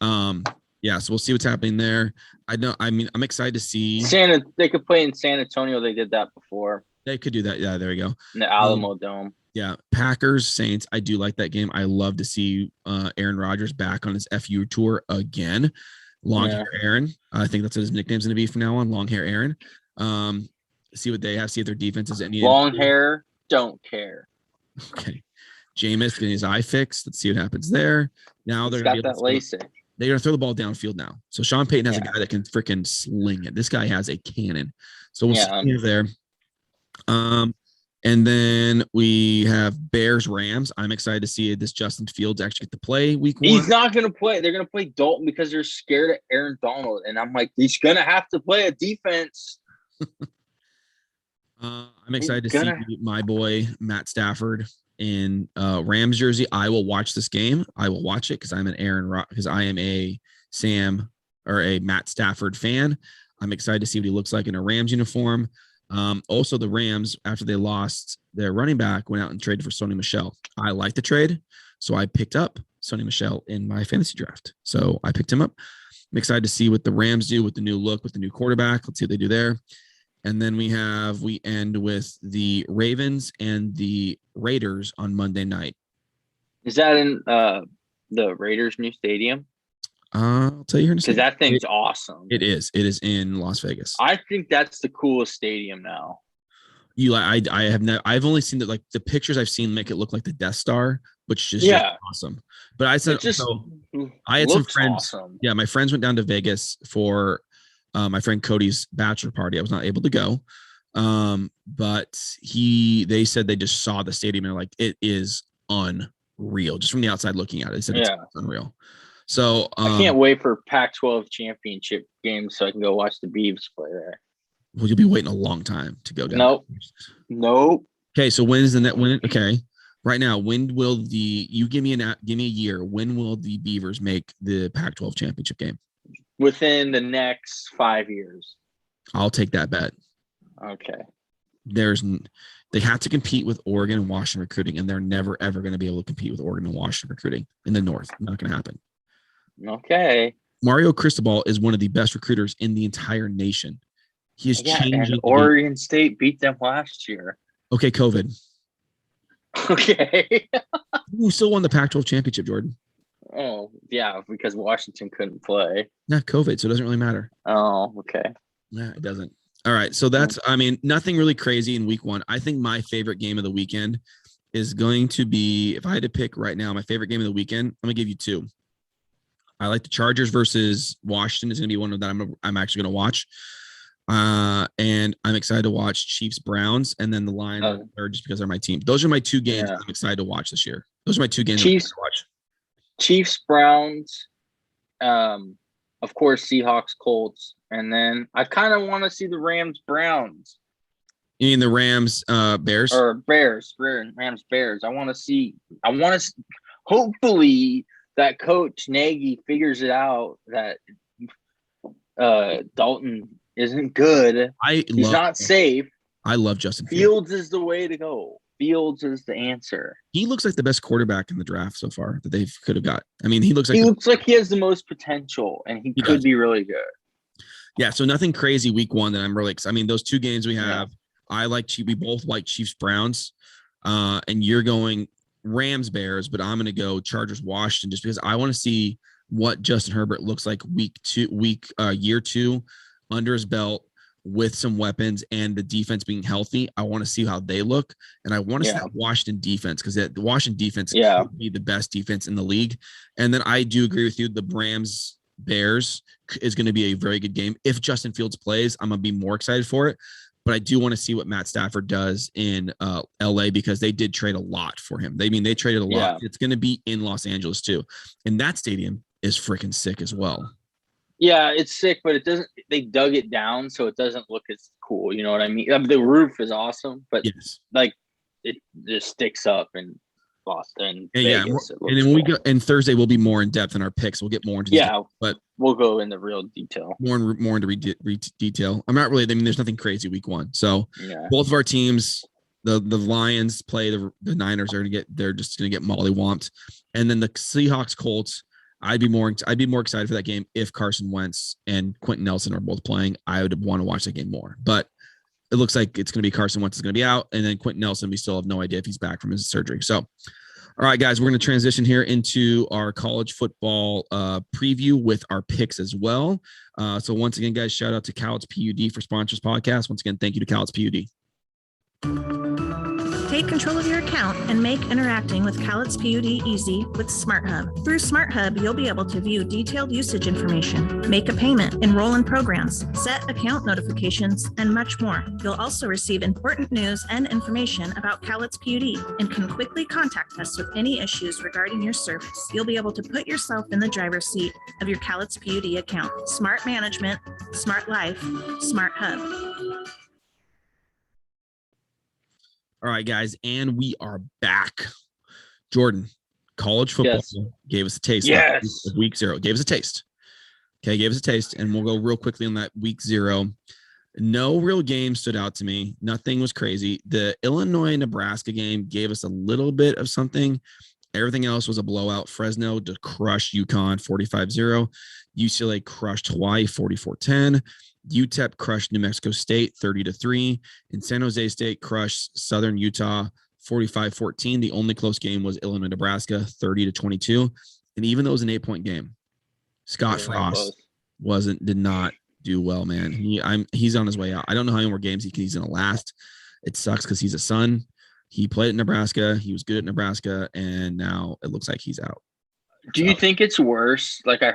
so we'll see what's happening there. I'm excited to see. They could play in San Antonio. They did that before. They could do that. Yeah, there you go. In the Alamo Dome. Yeah, Packers, Saints. I do like that game. I love to see Aaron Rodgers back on his FU tour again. Long hair Aaron. I think that's what his nickname's going to be from now on. Long hair Aaron. See what they have. See if their defense is any long hair. Don't care. Okay. Jameis getting his eye fixed. Let's see what happens there. Now they're got that LASIK. They're going to throw the ball downfield now. So Sean Payton has a guy that can freaking sling it. This guy has a cannon. So we'll see there. And then we have Bears, Rams. I'm excited to see this Justin Fields actually get to play week 1. He's not going to play. They're going to play Dalton because they're scared of Aaron Donald. And I'm like, he's going to have to play a defense. I'm excited to see my boy Matt Stafford in Rams jersey. I will watch this game. I will watch it because I'm I am a Sam or a Matt Stafford fan. I'm excited to see what he looks like in a Rams uniform. Also, the Rams, after they lost their running back, went out and traded for Sony Michel. I like the trade, so I picked up Sony Michel in my fantasy draft. So I picked him up. I'm excited to see what the Rams do with the new look, with the new quarterback. Let's see what they do there. And then we end with the Ravens and the Raiders on Monday night. Is that in the Raiders' new stadium? I'll tell you here in a second. Because that thing's awesome. It is. It is in Las Vegas. I think that's the coolest stadium now. I've only seen that, like the pictures I've seen make it look like the Death Star, which is just awesome. But I said I had some friends. Awesome. Yeah, my friends went down to Vegas for my friend Cody's bachelor party. I was not able to go. But they said they just saw the stadium and they're like, it is unreal. Just from the outside looking at it, they said it's unreal. So I can't wait for Pac-12 championship games so I can go watch the Beavs play there. Well, you'll be waiting a long time to go down. Nope. Okay, so when is the net? Okay, right now, when will you give me a year? When will the Beavers make the Pac-12 championship game? Within the next 5 years. I'll take that bet. Okay. They have to compete with Oregon and Washington recruiting, and they're never ever going to be able to compete with Oregon and Washington recruiting in the North. Not going to happen. Okay. Mario Cristobal is one of the best recruiters in the entire nation. He is changing. Oregon State beat them last year. Okay, COVID. Okay. Who still won the Pac-12 championship, Jordan? Oh, yeah, because Washington couldn't play. Not COVID, so it doesn't really matter. Oh, okay. Yeah, it doesn't. All right. So that's, I mean, nothing really crazy in week one. I think my favorite game of the weekend is going to be, if I had to pick right now, my favorite game of the weekend, I'm going to give you two. I like the Chargers versus Washington is going to be one of that I'm actually going to watch. And I'm excited to watch Chiefs Browns and then the Lions are just because they're my team. Those are my two games I'm excited to watch this year. Those are my two games I'm excited to watch. Chiefs Browns, of course Seahawks Colts, and then I kind of want to see the Rams Browns. You mean the Rams Bears? Or Rams Bears. I want to hopefully that Coach Nagy figures it out that Dalton isn't good. He's not safe. I love Justin Fields is the way to go. Fields is the answer. He looks like the best quarterback in the draft so far that they could have got. I mean, he looks like he has the most potential, and he could be really good. Yeah, so nothing crazy week one that I'm really excited. I mean, those two games we have, we both like Chiefs Browns, and you're going Rams Bears, but I'm going to go Chargers Washington just because I want to see what Justin Herbert looks like year two under his belt with some weapons and the defense being healthy. I want to see how they look, and I want to see that Washington defense because the Washington defense could be the best defense in the league. And then I do agree with you. The Rams Bears is going to be a very good game. If Justin Fields plays, I'm going to be more excited for it. But I do want to see what Matt Stafford does in LA because they did trade a lot for him. They traded a lot. Yeah. It's going to be in Los Angeles too. And that stadium is freaking sick as well. Yeah, it's sick, but they dug it down so it doesn't look as cool. You know what I mean? The roof is awesome, but like it just sticks up in Boston. Vegas, and then when we go, and Thursday we'll be more in depth in our picks. We'll get more into detail, but we'll go into real detail. More into detail. I'm not really. I mean, there's nothing crazy week one. So both of our teams, the Lions play the Niners. They're just gonna get mollywomped, and then the Seahawks Colts. I'd be more excited for that game if Carson Wentz and Quentin Nelson are both playing. I would want to watch that game more, but it looks like it's going to be Carson Wentz is going to be out, and then Quentin Nelson, we still have no idea if he's back from his surgery. So, all right, guys, we're going to transition here into our college football preview with our picks as well. So once again, guys, shout out to Cowlitz PUD for sponsors podcast. Once again, thank you to Cowlitz PUD. Take control of your account and make interacting with Cowlitz PUD easy with SmartHub. Through SmartHub, you'll be able to view detailed usage information, make a payment, enroll in programs, set account notifications, and much more. You'll also receive important news and information about Cowlitz PUD and can quickly contact us with any issues regarding your service. You'll be able to put yourself in the driver's seat of your Cowlitz PUD account. Smart management, smart life, SmartHub. All right, guys, and we are back. Jordan, college football gave us a taste. Yes. Week 0 gave us a taste. Okay, gave us a taste, and we'll go real quickly on that week 0. No real game stood out to me. Nothing was crazy. The Illinois-Nebraska game gave us a little bit of something. Everything else was a blowout. Fresno to crush UConn 45-0. UCLA crushed Hawaii 44-10. UTEP crushed New Mexico State 30-3, and San Jose State crushed Southern Utah 45-14. The only close game was Illinois-Nebraska 30-22. And even though it was an 8-point game, Scott Frost did not do well, man. He's on his way out. I don't know how many more games he's going to last. It sucks because he's a Sun. He played at Nebraska. He was good at Nebraska, and now it looks like he's out. Do you think it's worse? Like I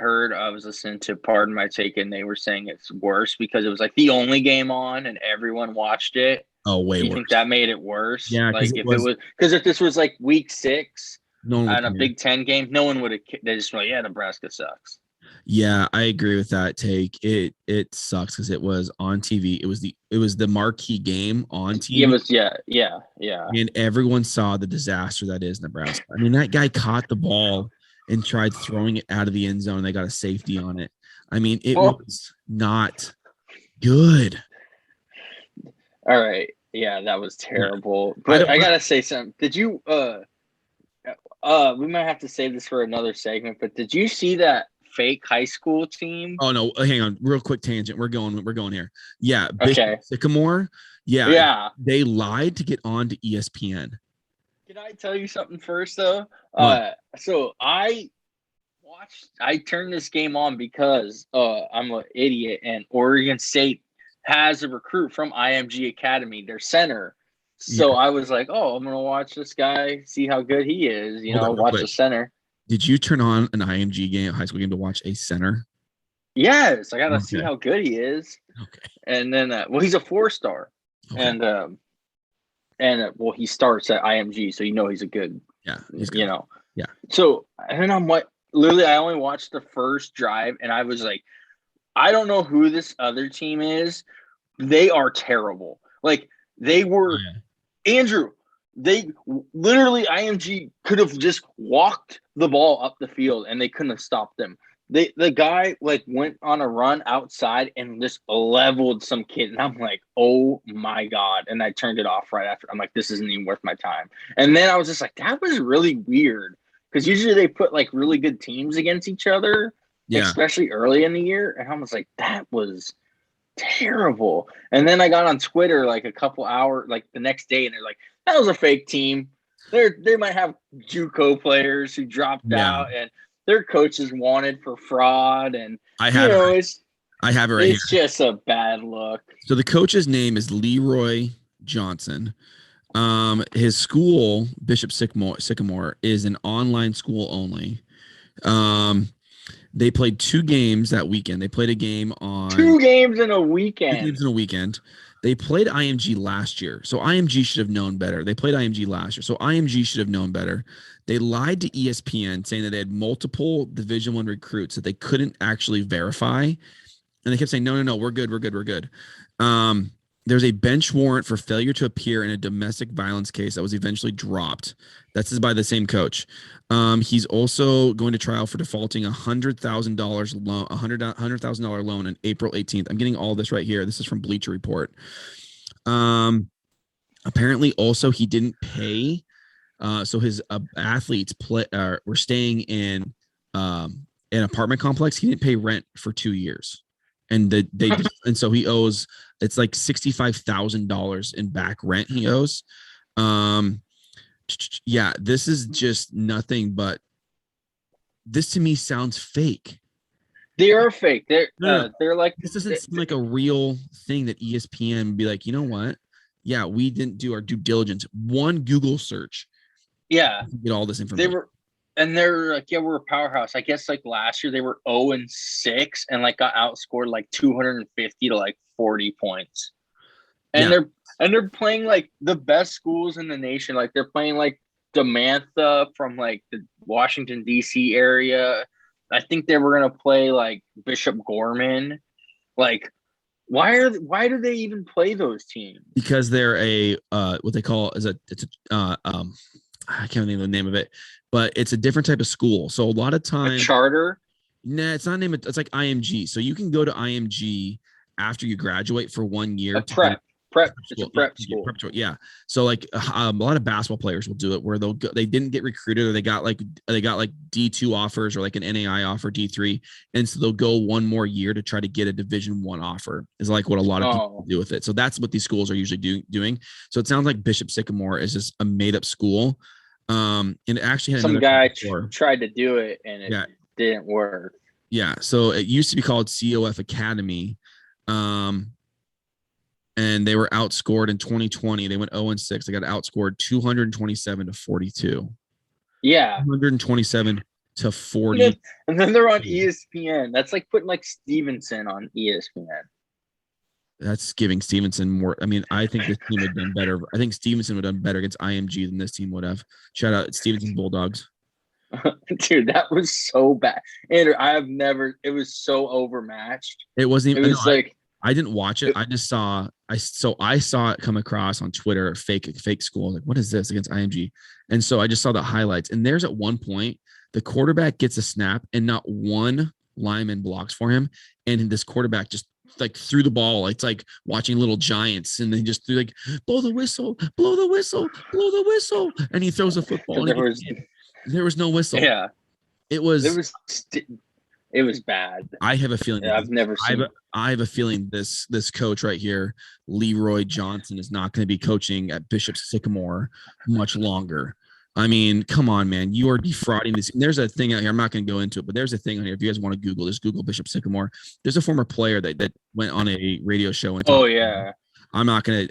was listening to Pardon My Take, and they were saying it's worse because it was like the only game on and everyone watched it. Oh, way worse. Do you think that made it worse? Yeah, like if this was like week 6 on a Big Ten game, no one would have. They just went, Nebraska sucks. Yeah, I agree with that take. It sucks because it was on TV. It was the marquee game on TV. It was yeah. And everyone saw the disaster that is Nebraska. I mean, that guy caught the ball and tried throwing it out of the end zone. They got a safety on it. I mean, it was not good. All right. Yeah, that was terrible. But I got to say something. Did you we might have to save this for another segment, but did you see that fake high school team? Oh no, hang on. Real quick tangent. We're going here. Yeah, Bishop Sycamore. Yeah. They lied to get on to ESPN. Can I tell you something first though? What? So I I turned this game on because I'm an idiot, and Oregon State has a recruit from IMG Academy, their center. So I was like, oh, I'm gonna watch this guy, see how good he is. Watch the center. Did you turn on an IMG game, a high school game, to watch a center? Yes, I gotta see how good he is. Okay. And then, he's a 4-star, Okay. and he starts at IMG, so he's a good. Yeah, he's good. Yeah. So and then I'm like, literally, I only watched the first drive, and I was like, I don't know who this other team is. They are terrible. Like they were, Andrew. They literally IMG could have just walked the ball up the field, and they couldn't have stopped them. The guy went on a run outside and just leveled some kid, and I'm like, oh my God. And I turned it off right after. I'm like, this isn't even worth my time. And then I was just like, that was really weird, because usually they put really good teams against each other, especially early in the year. And I was like, that was terrible. And then I got on Twitter a couple hours, the next day, and they're like, that was a fake team. They might have JUCO players who dropped out, and their coaches wanted for fraud, and I have it right here. It's just a bad look. So the coach's name is Leroy Johnson. His school, Bishop Sycamore, is an online school only. They played 2 games that weekend. They played a game on 2 games in a weekend. They played IMG last year, so IMG should have known better. They played IMG last year, so IMG should have known better. They lied to ESPN saying that they had multiple Division I recruits that they couldn't actually verify, and they kept saying, no, we're good. There's a bench warrant for failure to appear in a domestic violence case that was eventually dropped. This is by the same coach. He's also going to trial for defaulting $100,000 loan, $100,000 loan on April 18th. I'm getting all this right here. This is from Bleacher Report. Apparently, also he didn't pay. So his athletes were staying in an apartment complex. He didn't pay rent for 2 years, and and so he owes. It's like $65,000 in back rent he owes. This is just nothing but. This to me sounds fake. They are fake. They're like, this doesn't seem like a real thing that ESPN would be like, you know what? Yeah, we didn't do our due diligence. One Google search. Yeah, get all this information. They're like, we're a powerhouse. I guess last year they were 0-6 and got outscored 250 to 40 points. And they're playing the best schools in the nation. They're playing DeMatha from the Washington DC area. I think they were gonna play Bishop Gorman. Why do they even play those teams? Because they're a what they call I can't remember the name of it, but it's a different type of school. So a lot of times, charter. Nah, it's not named. It's like IMG. So you can go to IMG after you graduate for 1 year. Prep. It's a prep school. Yeah. So a lot of basketball players will do it where they didn't get recruited, or they got D2 offers, or an NAI offer, D3, and so they'll go 1 more year to try to get a Division I offer. Is what a lot of people do with it. So that's what these schools are usually doing. So it sounds like Bishop Sycamore is just a made up school. And it actually had some guy tried to do it, and it didn't work. Yeah. So it used to be called COF Academy. And they were outscored in 2020. They went 0-6. They got outscored 227 to 42. Yeah. 127 to 40. And then they're on ESPN. That's like putting Stevenson on ESPN. That's giving Stevenson more. I mean, I think this team would have done better. I think Stevenson would have done better against IMG than this team would have. Shout out Stevenson Bulldogs. Dude, that was so bad. Andrew, it was so overmatched. It wasn't even. It was I didn't watch it. I just saw. I saw it come across on Twitter. Fake school. What is this against IMG? And so I just saw the highlights. And there's at one point the quarterback gets a snap and not one lineman blocks for him. And this quarterback just threw the ball. It's like watching Little Giants, and they just threw blow the whistle, blow the whistle, blow the whistle, and he throws a football. There was no whistle. Yeah, it was. It was bad. I have a feeling. I've never seen. I have a feeling this coach right here, Leroy Johnson, is not going to be coaching at Bishop Sycamore much longer. I mean, come on, man. You are defrauding this. And there's a thing out here. I'm not going to go into it, but there's a thing on here. If you guys want to Google, just Google Bishop Sycamore. There's a former player that went on a radio show and Oh yeah. I'm not gonna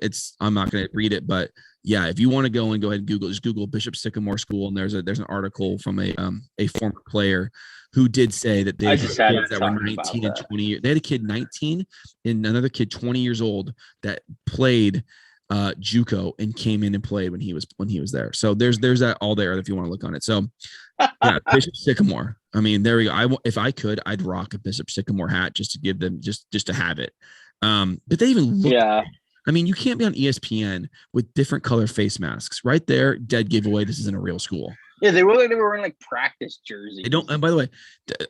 read it, but yeah, if you want to go ahead and Google, just Google Bishop Sycamore School, and there's an article from a former player who did say that they had kids that were 19 and 20 years. They had a kid 19 and another kid 20 years old that played JUCO and came in and played when he was there. So there's that all there if you want to look on it. So yeah, Bishop Sycamore. I mean, there we go. If I could, I'd rock a Bishop Sycamore hat just to give them just to have it. But they even look. Yeah. I mean, you can't be on ESPN with different color face masks. Right there, dead giveaway. This isn't a real school. Yeah, they were wearing like practice jerseys. They don't. And by the way,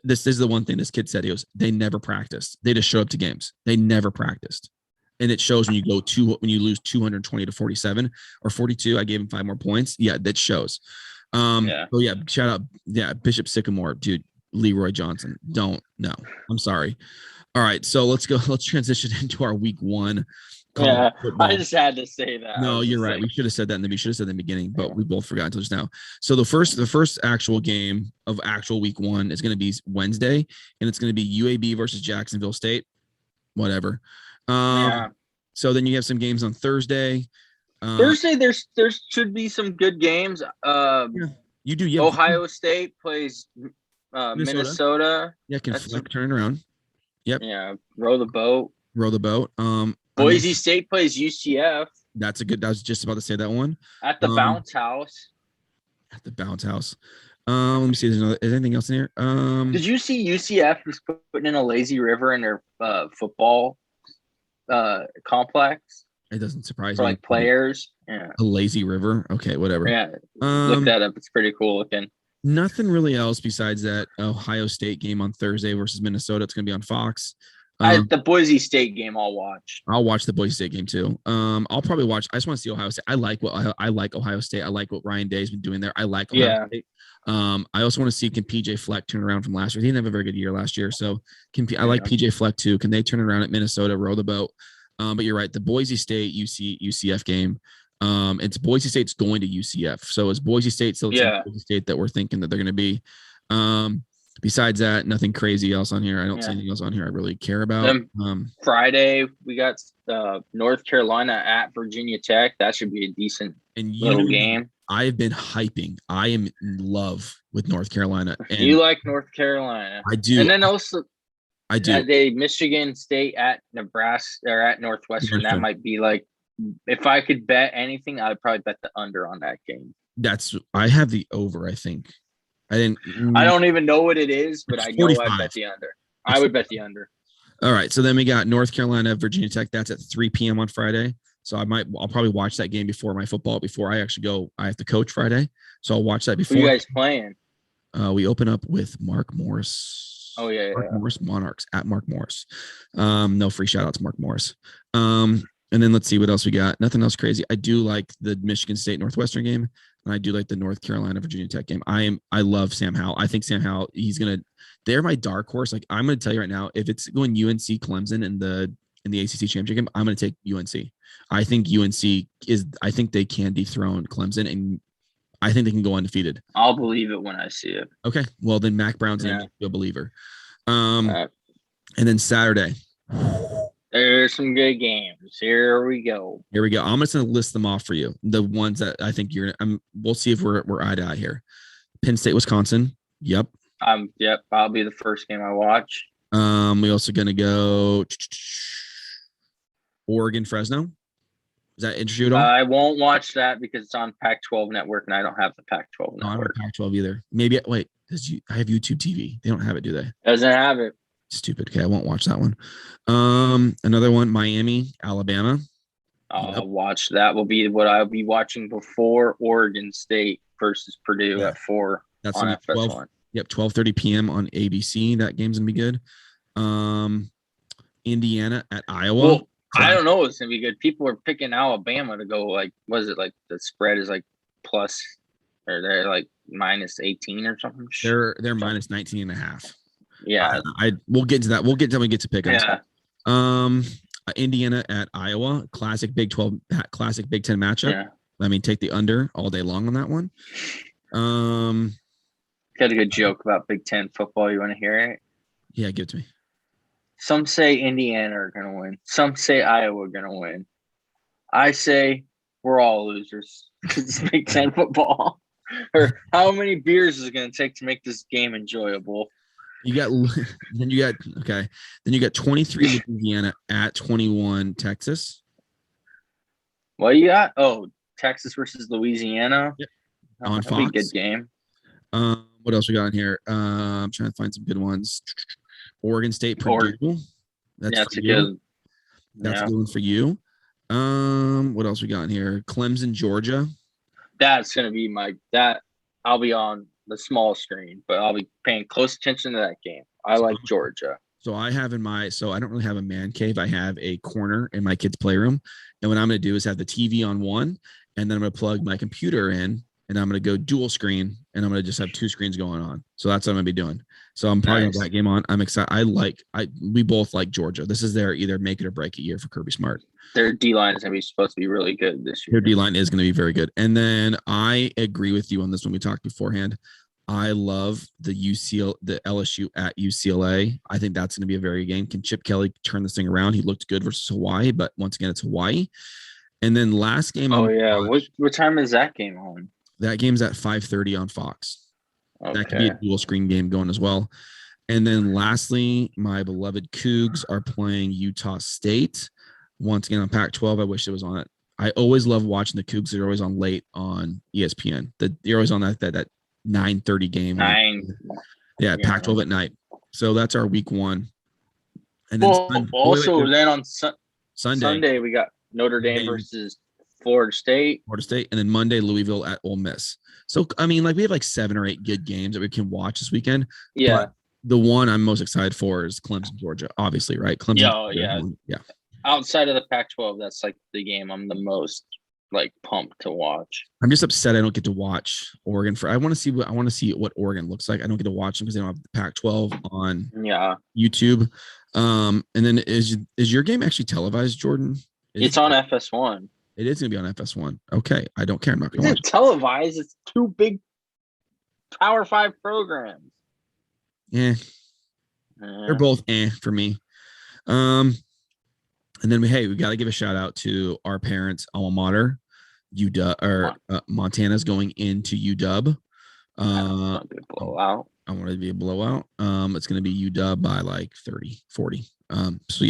this is the one thing this kid said. He goes, they never practiced. They just showed up to games. They never practiced, and it shows when you lose 220 to 47 or 42. I gave him 5 more points. Yeah, that shows. So yeah, shout out. Yeah, Bishop Sycamore, dude. Leroy Johnson. Don't know. I'm sorry. All right, so let's go. Let's transition into our week 1. Yeah, I just had to say that. No, you're right. We should have said that, we should have said that in the beginning, but we both forgot until just now. So the first actual game of actual week 1 is going to be Wednesday, and it's going to be UAB versus Jacksonville State. Whatever. So then you have some games on Thursday. Thursday, there should be some good games. You do. Yeah. Ohio State plays Minnesota. Yeah, can turn around. Yep. Yeah, row the boat. Boise State plays UCF. I was just about to say that one. At the Bounce House. At the Bounce House. Let me see. Is anything else in here? Did you see UCF is putting in a lazy river in their football complex? It doesn't surprise for me. Like players. Yeah. A lazy river. Okay, whatever. Yeah. Look that up. It's pretty cool looking. Nothing really else besides that Ohio State game on Thursday versus Minnesota. It's going to be on Fox. The Boise State game I'll watch. I'll watch the Boise State game too. I'll probably watch. I just want to see Ohio State. I like Ohio State. I like what Ryan Day's been doing there. I like Ohio State. I also want to see, can PJ Fleck turn around from last year? He didn't have a very good year last year. So I like PJ Fleck too. Can they turn around at Minnesota, row the boat? But you're right. The Boise State UCF game. It's Boise State's going to UCF. So is Boise State still Boise State that we're thinking that they're going to be? Besides that, nothing crazy else on here. I don't see anything else on here I really care about. Friday, we got North Carolina at Virginia Tech. That should be a decent little game. I've been hyping. I am in love with North Carolina. And you like North Carolina. I do. And then also, I do. Michigan State at Nebraska or at Northwestern. That might be like, if I could bet anything, I'd probably bet the under on that game. I have the over, I think. I don't even know what it is, but I know I bet the under. I would bet the under. All right. So then we got North Carolina, Virginia Tech. That's at 3 p.m. on Friday. So I'll probably watch that game before I actually go. I have to coach Friday. So I'll watch that before. Who are you guys playing? We open up with Mark Morris. Oh, yeah. Mark Morris Monarchs at Mark Morris. No free shout out to Mark Morris. And then let's see what else we got. Nothing else crazy. I do like the Michigan State Northwestern game, and I do like the North Carolina Virginia Tech game. I love Sam Howell. I think Sam Howell, they're my dark horse. Like, I'm gonna tell you right now, if it's going UNC Clemson in the ACC championship game, I'm gonna take UNC. I think they can dethrone Clemson, and I think they can go undefeated. I'll believe it when I see it. Okay. Well, then Mac Brown's a believer. And then Saturday. There's some good games. Here we go. I'm just going to list them off for you. The ones that I think we'll see if we're eye to eye here. Penn State, Wisconsin. Yep. Yep. I'll be the first game I watch. We also going to go Oregon, Fresno. Does that interest you at all? I won't watch that because it's on Pac-12 network and I don't have the Pac-12 network. No, I don't have Pac-12 either. Maybe I have YouTube TV. They don't have it, do they? Doesn't have it. Stupid. Okay, I won't watch that one. Another one, Miami, Alabama. I'll watch. That will be what I'll be watching before Oregon State versus Purdue at 4. That's on FS1. Yep, 12:30 p.m. on ABC. That game's gonna be good. Indiana at Iowa. Well, I don't know. It's gonna be good. People are picking Alabama to go. Like, was it like the spread is like plus, or they're like minus 18 or something? They're minus 19.5. Yeah, we'll get to that. We'll get to when we get to pick them. Yeah. Indiana at Iowa, classic Big 10 matchup. I mean, take the under all day long on that one. Got a good joke about Big Ten football. You want to hear it? Yeah, give it to me. Some say Indiana are going to win. Some say Iowa are going to win. I say we're all losers. It's Big Ten football. Or how many beers is it going to take to make this game enjoyable? Then you got 23 Louisiana at 21 Texas. What you got? Oh, Texas versus Louisiana. Yep. Oh, On that'd be a Fox. good game. What else we got in here? I'm trying to find some good ones. Oregon State, Purdue. That's a you. good. That's a good one for you. What else we got in here? Clemson, Georgia. That's gonna be I'll be on the small screen, but I'll be paying close attention to that game. I like Georgia. So I don't really have a man cave. I have a corner in my kids' playroom. And what I'm going to do is have the TV on one, and then I'm going to plug my computer in, and I'm going to go dual screen, and I'm going to just have two screens going on. So that's what I'm going to be doing. So I'm probably going to have that game on. I'm excited. We both like Georgia. This is their either make it or break it year for Kirby Smart. Their D-line is going to be supposed to be really good this year. Their D-line is going to be very good. And then I agree with you on this when we talked beforehand. I love the LSU at UCLA. I think that's going to be a very good game. Can Chip Kelly turn this thing around? He looked good versus Hawaii, but once again, it's Hawaii. And then last game. Oh, yeah. What time is that game on? That game's at 5:30 on Fox. Okay. That could be a dual screen game going as well. And then lastly, my beloved Cougs are playing Utah State. Once again on Pac-12. I wish it was on it. I always love watching the Cougs. They're always on late on ESPN. You're always on that 9:30 game. Yeah, Pac-12 at night. So that's our week one. And then then on Sunday we got Notre Dame versus Florida State. And then Monday, Louisville at Ole Miss. So, I mean, we have 7 or 8 good games that we can watch this weekend. Yeah. But the one I'm most excited for is Clemson, Georgia, obviously, right? Clemson. Yeah. Outside of the Pac-12, that's the game I'm the most pumped to watch. I'm just upset I don't get to watch Oregon. I want to see what Oregon looks like. I don't get to watch them because they don't have the Pac-12 on YouTube. And then is your game actually televised, Jordan? It's on FS1. It is going to be on FS1. Okay, I don't care. I'm not going to watch. It's televised. It's 2 big Power 5 programs. Yeah, they're both for me. And then we got to give a shout out to our parents' alma mater, UW, Montana's going into UW. I want it to be a blowout. It's going to be UW by 30, 40. So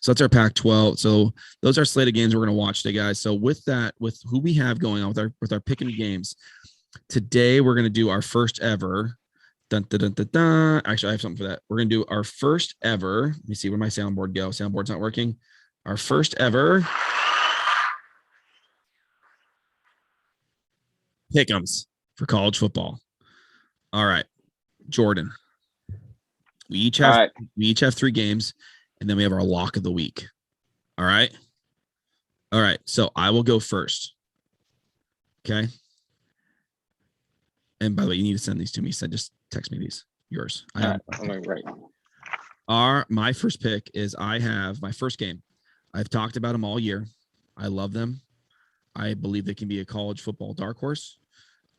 that's our Pac-12. So those are slated games we're going to watch today, guys. So with who we have going on with our picking games today, we're going to do our first ever. Dun, dun, dun, dun, dun. Actually, I have something for that. We're going to do our first ever. Let me see where my soundboard go. Soundboard's not working. Our first ever pick'ems for college football. All right, Jordan. We each have 3 games, and then we have our lock of the week. All right. So I will go first. Okay. And by the way, you need to send these to me. So just text me these. Yours. My first pick is I have my first game. I've talked about them all year. I love them. I believe they can be a college football dark horse.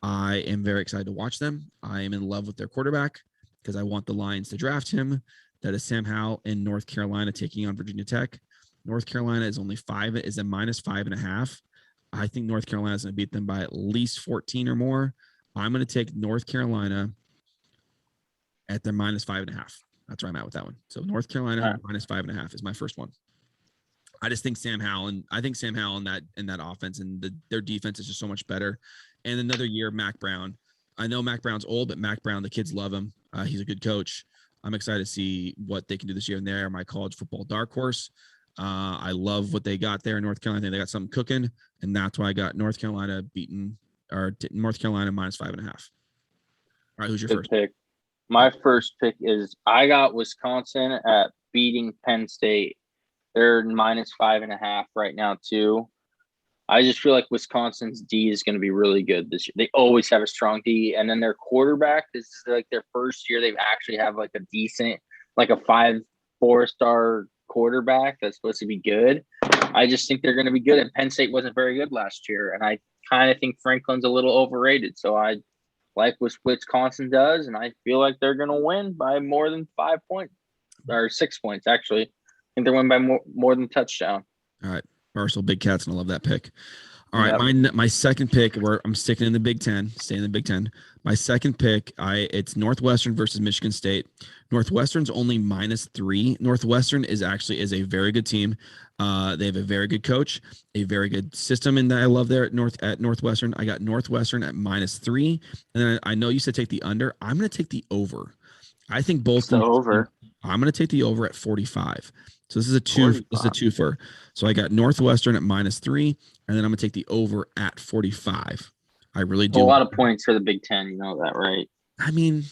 I am very excited to watch them. I am in love with their quarterback because I want the Lions to draft him. That is Sam Howell in North Carolina taking on Virginia Tech. North Carolina is only is a -5.5. I think North Carolina is going to beat them by at least 14 or more. I'm going to take North Carolina at their -5.5. That's where I'm at with that one. So North Carolina -5.5 is my first one. I just think Sam Howell in that offense and their defense is just so much better. And another year, Mac Brown. I know Mac Brown's old, but Mac Brown, the kids love him. He's a good coach. I'm excited to see what they can do this year. And they are my college football dark horse. I love what they got there in North Carolina. I think they got something cooking, and that's why I got North Carolina North Carolina -5.5. All right, who's your first pick? My first pick is I got Wisconsin at beating Penn State. They're -5.5 right now too. I just feel like Wisconsin's D is going to be really good this year. They always have a strong D, and then their quarterback, this is their first year they've actually have a decent, a 5-4-star quarterback that's supposed to be good. I just think they're going to be good. And Penn State wasn't very good last year, and I kind of think Franklin's a little overrated. So I like what Wisconsin does, and I feel like they're going to win by more than 5 points or 6 points, actually. I think they're winning by more than touchdown. All right. Barstool Big Cats, and I love that pick. All right, my second pick, where I'm sticking in the Big Ten, staying in the Big Ten. My second pick, it's Northwestern versus Michigan State. Northwestern's only -3. Northwestern is a very good team. They have a very good coach, a very good system, and I love there at Northwestern. I got Northwestern at -3, and then I know you said take the under. I'm going to take the over. I think both the over. I'm going to take the over at 45. So this is a twofer. So I got Northwestern at -3, and then I'm gonna take the over at 45. I really do. A lot of points for the Big Ten. You know that, right? I mean,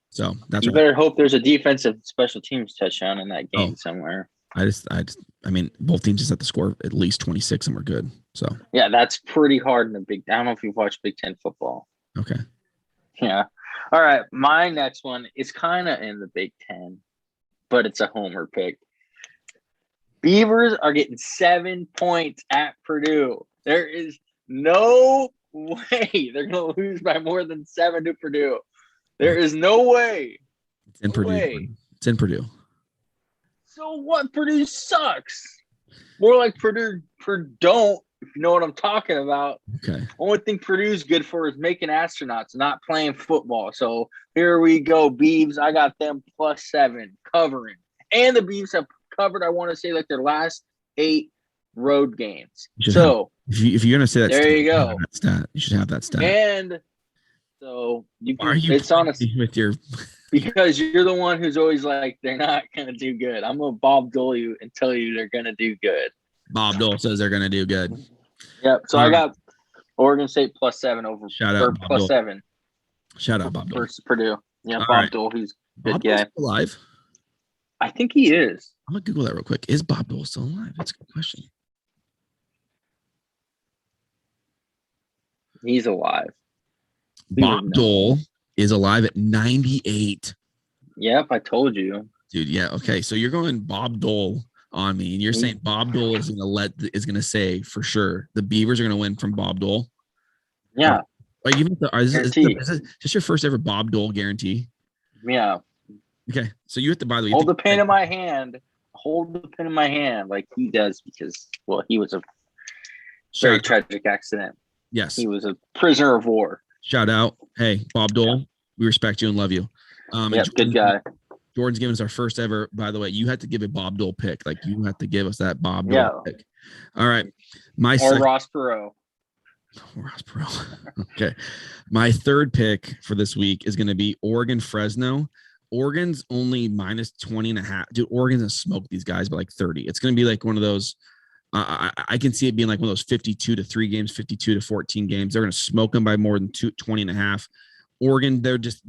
so that's you better hope there's a defensive special teams touchdown in that game somewhere. I mean, both teams just have to score at least 26, and we're good. So yeah, that's pretty hard in the Big. I don't know if you've watched Big Ten football. Okay. Yeah. All right. My next one is kind of in the Big Ten, but it's a homer pick. Beavers are getting 7 points at Purdue. There is no way they're going to lose by more than 7 to Purdue. There is no way. It's in Purdue. It's in Purdue. So what? Purdue sucks. More like Purdue don't, if you know what I'm talking about. Okay. Only thing Purdue's good for is making astronauts, not playing football. So here we go, Beavs. I got them +7 covering. And the Beavs have covered, I want to say, like their last 8 road games. So if you're going to say that, there you go. You should have that stat. And so you can, it's honest with your because you're the one who's always like they're not going to do good. I'm going to Bob Dole you and tell you they're going to do good. Bob Dole says they're going to do good. Yep. So I got Oregon State +7 over. Shout out Bob Dole. +7. Shout out Bob Dole Versus Purdue. Yeah, all Bob right. Dole. He's a Bob good guy. Dole's alive? I think he is. I'm going to Google that real quick. Is Bob Dole still alive? That's a good question. He's alive. Bob Dole is alive at 98. Yep, I told you. Dude, yeah. Okay. So you're going Bob Dole on me, and you're saying Bob Dole is going to say for sure the Beavers are going to win from Bob Dole. Yeah. Is this your first ever Bob Dole guarantee? Yeah. Okay. So you have to, by the way, hold the pen in my hand. Hold the pen in my hand like he does because, well, he was a very tragic accident. Yes. He was a prisoner of war. Shout out. Hey, Bob Dole, we respect you and love you. Good guy. Jordan's giving us our first ever, by the way, you had to give a Bob Dole pick. Like you have to give us that Bob Dole pick. All right. Ross Perot. Ross Perot. Okay. My third pick for this week is going to be Oregon Fresno. Oregon's only -20.5. Dude, Oregon's going to smoke these guys by like 30. It's going to be like one of those. I can see it being like one of those 52-3 games, 52-14 games. They're going to smoke them by more than 20.5. Oregon, they're just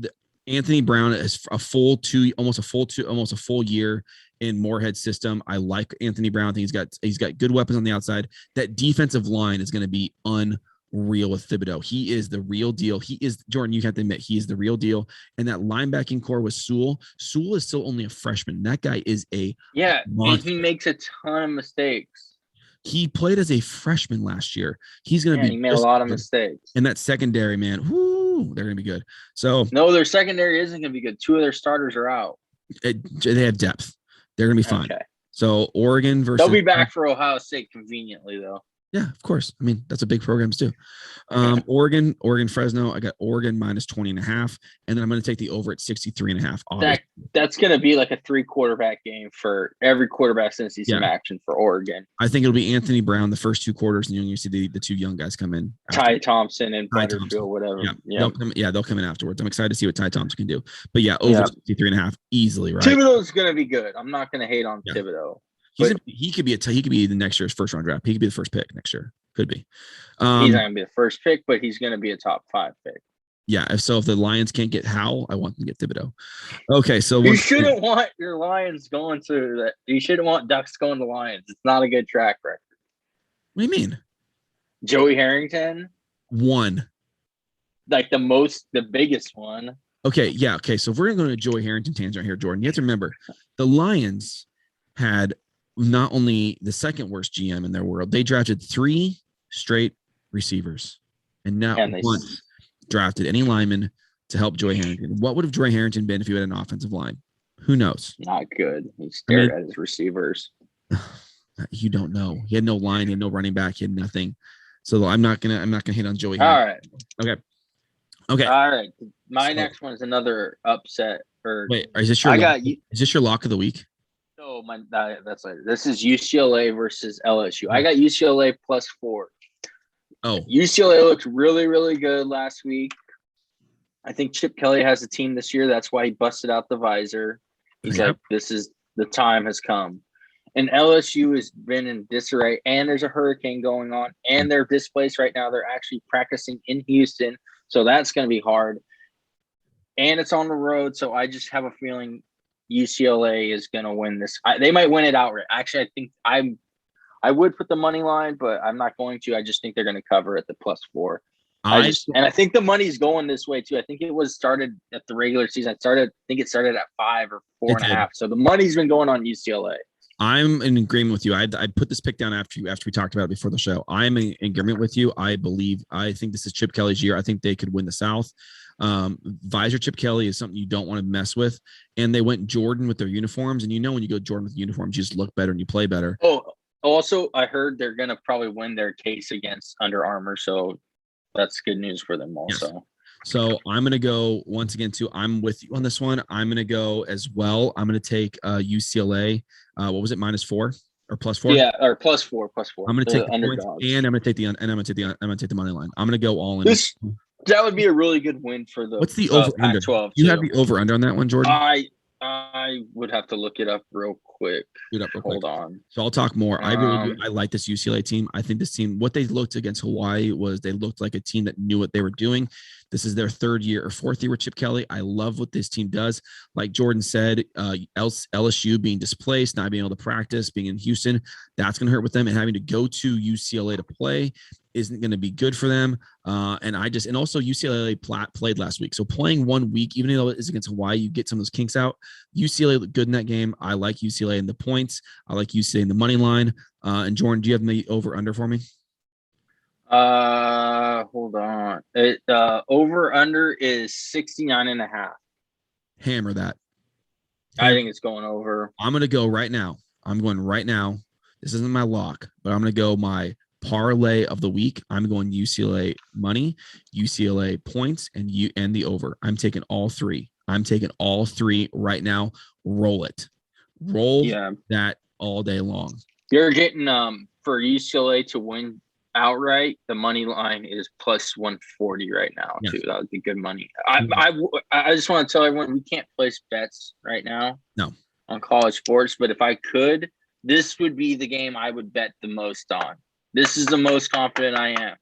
Anthony Brown is almost a full year in Moorhead's system. I like Anthony Brown. I think he's got good weapons on the outside. That defensive line is going to be unreal with Thibodeau. He is the real deal. Jordan, you have to admit, he is the real deal. And that linebacking core with Sewell. Sewell is still only a freshman. That guy is and he makes a ton of mistakes. He played as a freshman last year. He's going to be. He made a lot of mistakes. And that secondary, man, they're going to be good. So no, their secondary isn't going to be good. 2 of their starters are out. They have depth. They're going to be fine. Okay. So Oregon versus. They'll be back for Ohio State conveniently, though. Yeah, of course. I mean, that's a big programs too. Oregon, Fresno. I got Oregon -20.5, and then I'm going to take the over at 63.5. That's going to be like a 3 quarterback game for every quarterback since he's some action for Oregon. I think it'll be Anthony Brown the first 2 quarters, and then you see the 2 young guys come in. Ty Thompson and Butterfield, whatever. They'll come in afterwards. I'm excited to see what Ty Thompson can do. But over 63.5 easily, right? Thibodeau's going to be good. I'm not going to hate on Thibodeau. He could be the next year's first round draft. He could be the first pick next year. Could be. He's not going to be the first pick, but he's going to be a top 5 pick. Yeah. If the Lions can't get Howell, I want them to get Thibodeau. Okay. So you shouldn't want your Lions going to that. You shouldn't want Ducks going to Lions. It's not a good track record. What do you mean? Joey Harrington. One. Like the biggest one. Okay. Yeah. Okay. So if we're going to go to Joey Harrington tangent right here, Jordan, you have to remember the Lions had not only the second worst GM in their world, they drafted 3 straight receivers and not And they once drafted any lineman to help Joey Harrington. What would have Joey Harrington been if he had an offensive line? Who knows? not good. He stared at his receivers. You don't know. He had no line, he had no running back, he had nothing. So I'm not gonna hit on Joey All Harrington. right. Okay. All right. My next one is another upset. Wait, is this your lock of the week? No, that's later. This is UCLA versus LSU. I got UCLA +4. Oh, UCLA looked really, really good last week. I think Chip Kelly has a team this year. That's why he busted out the visor. He's like, this is the time has come. And LSU has been in disarray, and there's a hurricane going on, and they're displaced right now. They're actually practicing in Houston, so that's going to be hard. And it's on the road, so I just have a feeling UCLA is going to win this. They might win it outright. Actually, I think I would put the money line, but I'm not going to. I just think they're going to cover at the +4. I think the money's going this way too. I think it was started at the regular season. I think it started at 5 or 4.5. So the money's been going on UCLA. I'm in agreement with you. I put this pick down after we talked about it before the show. I'm in agreement with you. I think this is Chip Kelly's year. I think they could win the South. Visor Chip Kelly is something you don't want to mess with. And they went Jordan with their uniforms. And when you go Jordan with uniforms, you just look better and you play better. Oh, also, I heard they're going to probably win their case against Under Armour. So that's good news for them also. Yes. So I'm going to go once again too. I'm with you on this one. I'm going to go as well. I'm going to take UCLA. What was it? -4 or +4? Yeah, or +4. I'm going to take the underdogs, points, and I'm going to take the money line. I'm going to go all in. That would be a really good win for the. What's the over under? You have the over under on that one, Jordan? I would have to look it up real quick. Hold on. So I'll talk more. I like this UCLA team. I think this team, what they looked against Hawaii was they looked like a team that knew what they were doing. This is their 3rd year or 4th year with Chip Kelly. I love what this team does. Like Jordan said, LSU being displaced, not being able to practice, being in Houston, that's going to hurt with them, and having to go to UCLA to play isn't going to be good for them. And also UCLA played last week. So playing 1 week, even though it is against Hawaii, you get some of those kinks out. UCLA looked good in that game. I like UCLA in the points. I like UCLA in the money line. And Jordan, do you have the over under for me? Hold on. Over under is 69.5. Hammer that. I think it's going over. I'm going to go right now. I'm going right now. This isn't my lock, but I'm going to go my parlay of the week. I'm going UCLA money, UCLA points, and the over. I'm taking all 3. I'm taking all 3 right now. Roll it. Roll that all day long. You're getting for UCLA to win outright, the money line is +140 right now too. That would be good money. I just want to tell everyone we can't place bets right now. No. On college sports, but if I could, this would be the game I would bet the most on. This is the most confident I am.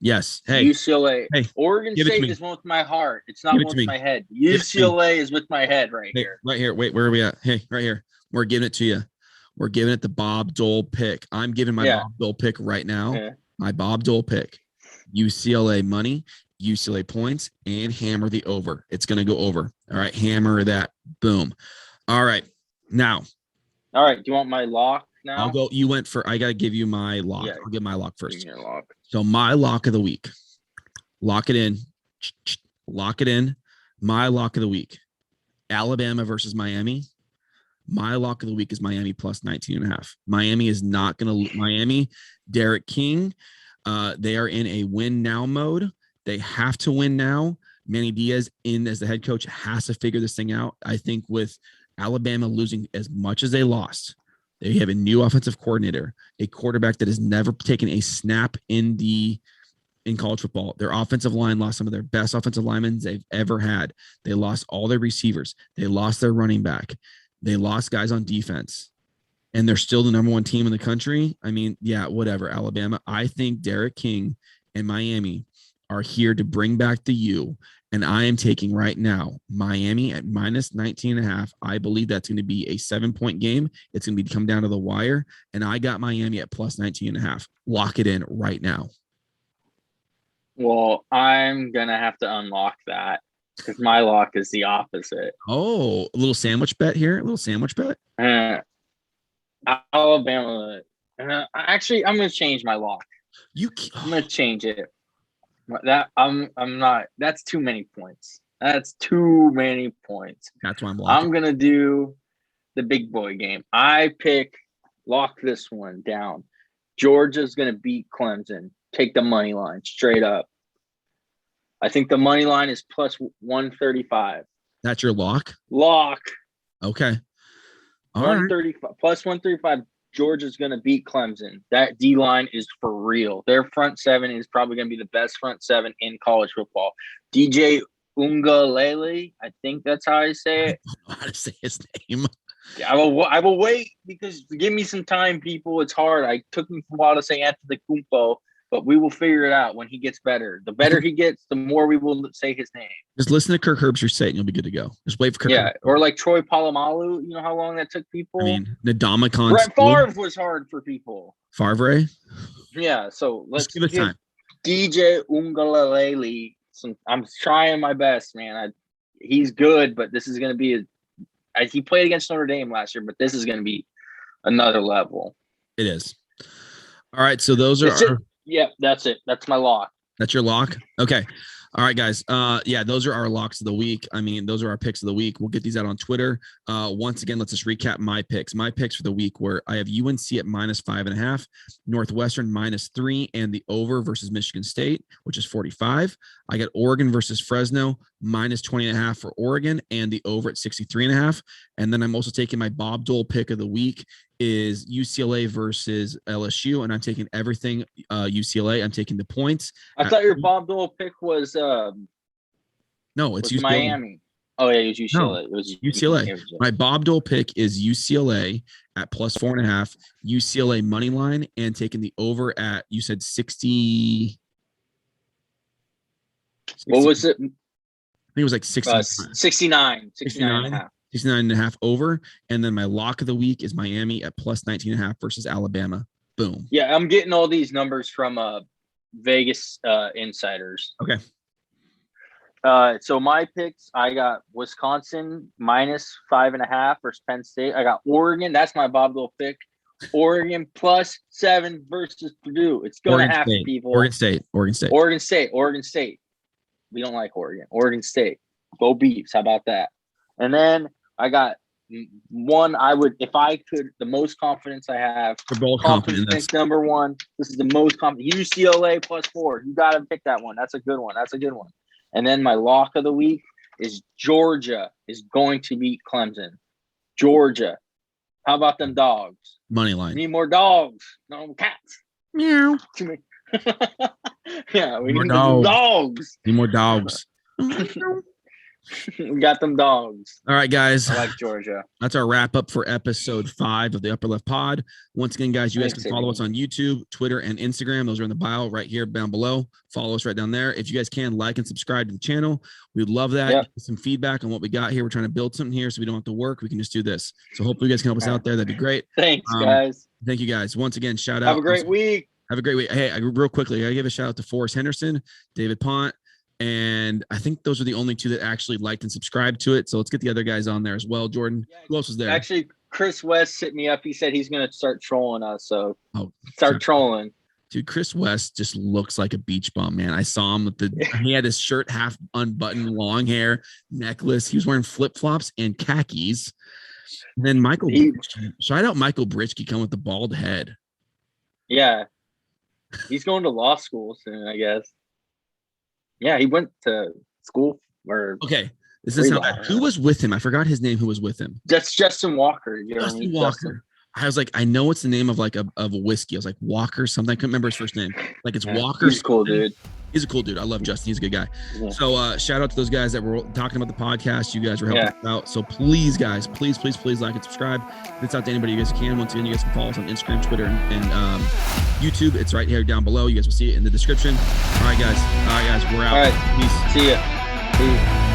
Yes. Hey. UCLA. Hey, Oregon State is one with my heart. It's not one with my head. UCLA is with my head here. Right here. Wait, where are we at? Hey, right here. We're giving it to you. We're giving it the Bob Dole pick. I'm giving my Bob Dole pick right now. Yeah. My Bob Dole pick. UCLA money, UCLA points, and hammer the over. It's going to go over. All right. Hammer that. Boom. All right. Now. All right. Do you want my lock now? I'll go. You went for. I got to give you my lock. Yeah. I'll give my lock first. Give me your lock. So my lock of the week. Lock it in. Lock it in. My lock of the week. Alabama versus Miami. My lock of the week is Miami +19.5. Miami is not going to. Miami, Derek King, they are in a win now mode. They have to win now. Manny Diaz, as the head coach, has to figure this thing out. I think with Alabama losing as much as they lost, they have a new offensive coordinator, a quarterback that has never taken a snap in college football. Their offensive line lost some of their best offensive linemen they've ever had. They lost all their receivers. They lost their running back. They lost guys on defense, and they're still the number 1 team in the country. I mean, yeah, whatever, Alabama. I think Derek King and Miami are here to bring back the U, and I am taking right now Miami at -19.5. I believe that's going to be a 7-point game. It's going to come down to the wire, and I got Miami at +19.5. Lock it in right now. Well, I'm going to have to unlock that. Because my lock is the opposite. Oh, a little sandwich bet here. A little sandwich bet. Alabama Alabama. Actually, I'm going to change my lock. I'm going to change it. I'm not. That's too many points. That's too many points. That's why I'm locking. I'm going to do the big boy game. Lock this one down. Georgia's going to beat Clemson. Take the money line straight up. I think the money line is plus 135. That's your lock? Lock. Okay. All 135 right. plus 135. Georgia's going to beat Clemson. That D line is for real. Their front seven is probably going to be the best front seven in college football. DJ Ungalele, I think that's how I say it. I don't know how to say his name. Yeah, I will wait because give me some time, people. It's hard. I took me a while to say Antetokounmpo, but we will figure it out when he gets better. The better he gets, the more we will say his name. Just listen to Kirk Herbstreit say it and you'll be good to go. Just wait for Kirk. Yeah, or like Troy Polamalu. You know how long that took people? I mean, Ndamukong. Brett Favre was hard for people. Favre? Yeah, so let's give it time. DJ Ungalele. I'm trying my best, man. He's good, but this is going to be he played against Notre Dame last year, but this is going to be another level. It is. All right, so those are yeah, that's it. That's my lock. That's your lock? Okay. All right, guys. Yeah, those are our locks of the week. I mean, those are our picks of the week. We'll get these out on Twitter. Once again, let's just recap my picks. My picks for the week were I have UNC at -5.5, Northwestern -3, and the over versus Michigan State, which is 45. I got Oregon versus Fresno -20.5 for Oregon, and the over at 63.5. And then I'm also taking my Bob Dole pick of the week is UCLA versus LSU, and I'm taking everything UCLA. I'm taking the points. I thought your Bob Dole pick was no, it's UCLA. Miami. Oh yeah, it was UCLA. No, it was UCLA. My Bob Dole pick is UCLA at +4.5, UCLA money line, and taking the over at you said 60. What was it? I think it was like 69. 69.5. 69.5 over, and then my lock of the week is Miami at +19.5 versus Alabama. Boom. Yeah, I'm getting all these numbers from Vegas insiders. Okay. So my picks, I got Wisconsin -5.5 versus Penn State. I got Oregon. That's my Bob Dole pick. Oregon +7 versus Purdue. It's going to happen, people. Oregon State. We don't like Oregon. Oregon State. Go Beavs. How about that? And then I got one if I could, the most confidence I have. For bold confidence. Number one. This is the most confident. UCLA +4. You got to pick that one. That's a good one. And then my lock of the week is Georgia is going to beat Clemson. Georgia. How about them dogs? Money line. Need more dogs. No cats. Meow. Yeah, we need need more dogs. Need more dogs. We got them dogs. All right, guys. I like Georgia. That's our wrap up for episode 5 of the Upper Left Pod. Once again, guys, you guys can follow us on YouTube, Twitter, and Instagram. Those are in the bio right here down below. Follow us right down there. If you guys can, like and subscribe to the channel. We would love that. Yep. Some feedback on what we got here. We're trying to build something here so we don't have to work. We can just do this. So hopefully you guys can help us out there. That'd be great. Thanks, guys. Thank you, guys. Once again, shout out. Have a great week. Have a great week. Hey, real quickly, I give a shout out to Forrest Henderson, David Pont, and I think those are the only 2 that actually liked and subscribed to it. So let's get the other guys on there as well. Jordan, who else was there? Actually, Chris West hit me up. He said he's going to start trolling us. So start trolling. Dude, Chris West just looks like a beach bum, man. I saw him with he had his shirt half unbuttoned, long hair, necklace. He was wearing flip-flops and khakis. And then shout out Michael Britschke coming with the bald head. Yeah. He's going to law school soon, I guess. Yeah, he went to school. Okay, this is how bad. Who was with him? I forgot his name. Who was with him? That's Justin Walker. Justin Walker. I was like, I know it's the name of like a whiskey. I was like Walker something. I couldn't remember his first name. Like it's Walker. He's a cool dude. He's a cool dude. I love Justin. He's a good guy. Yeah. So shout out to those guys that were talking about the podcast. You guys were helping us out. So please, guys, please like and subscribe. If it's out to anybody you guys can. Once again, you guys can follow us on Instagram, Twitter, and YouTube. It's right here down below. You guys will see it in the description. All right, guys. We're out. All right. Peace. See ya. Peace.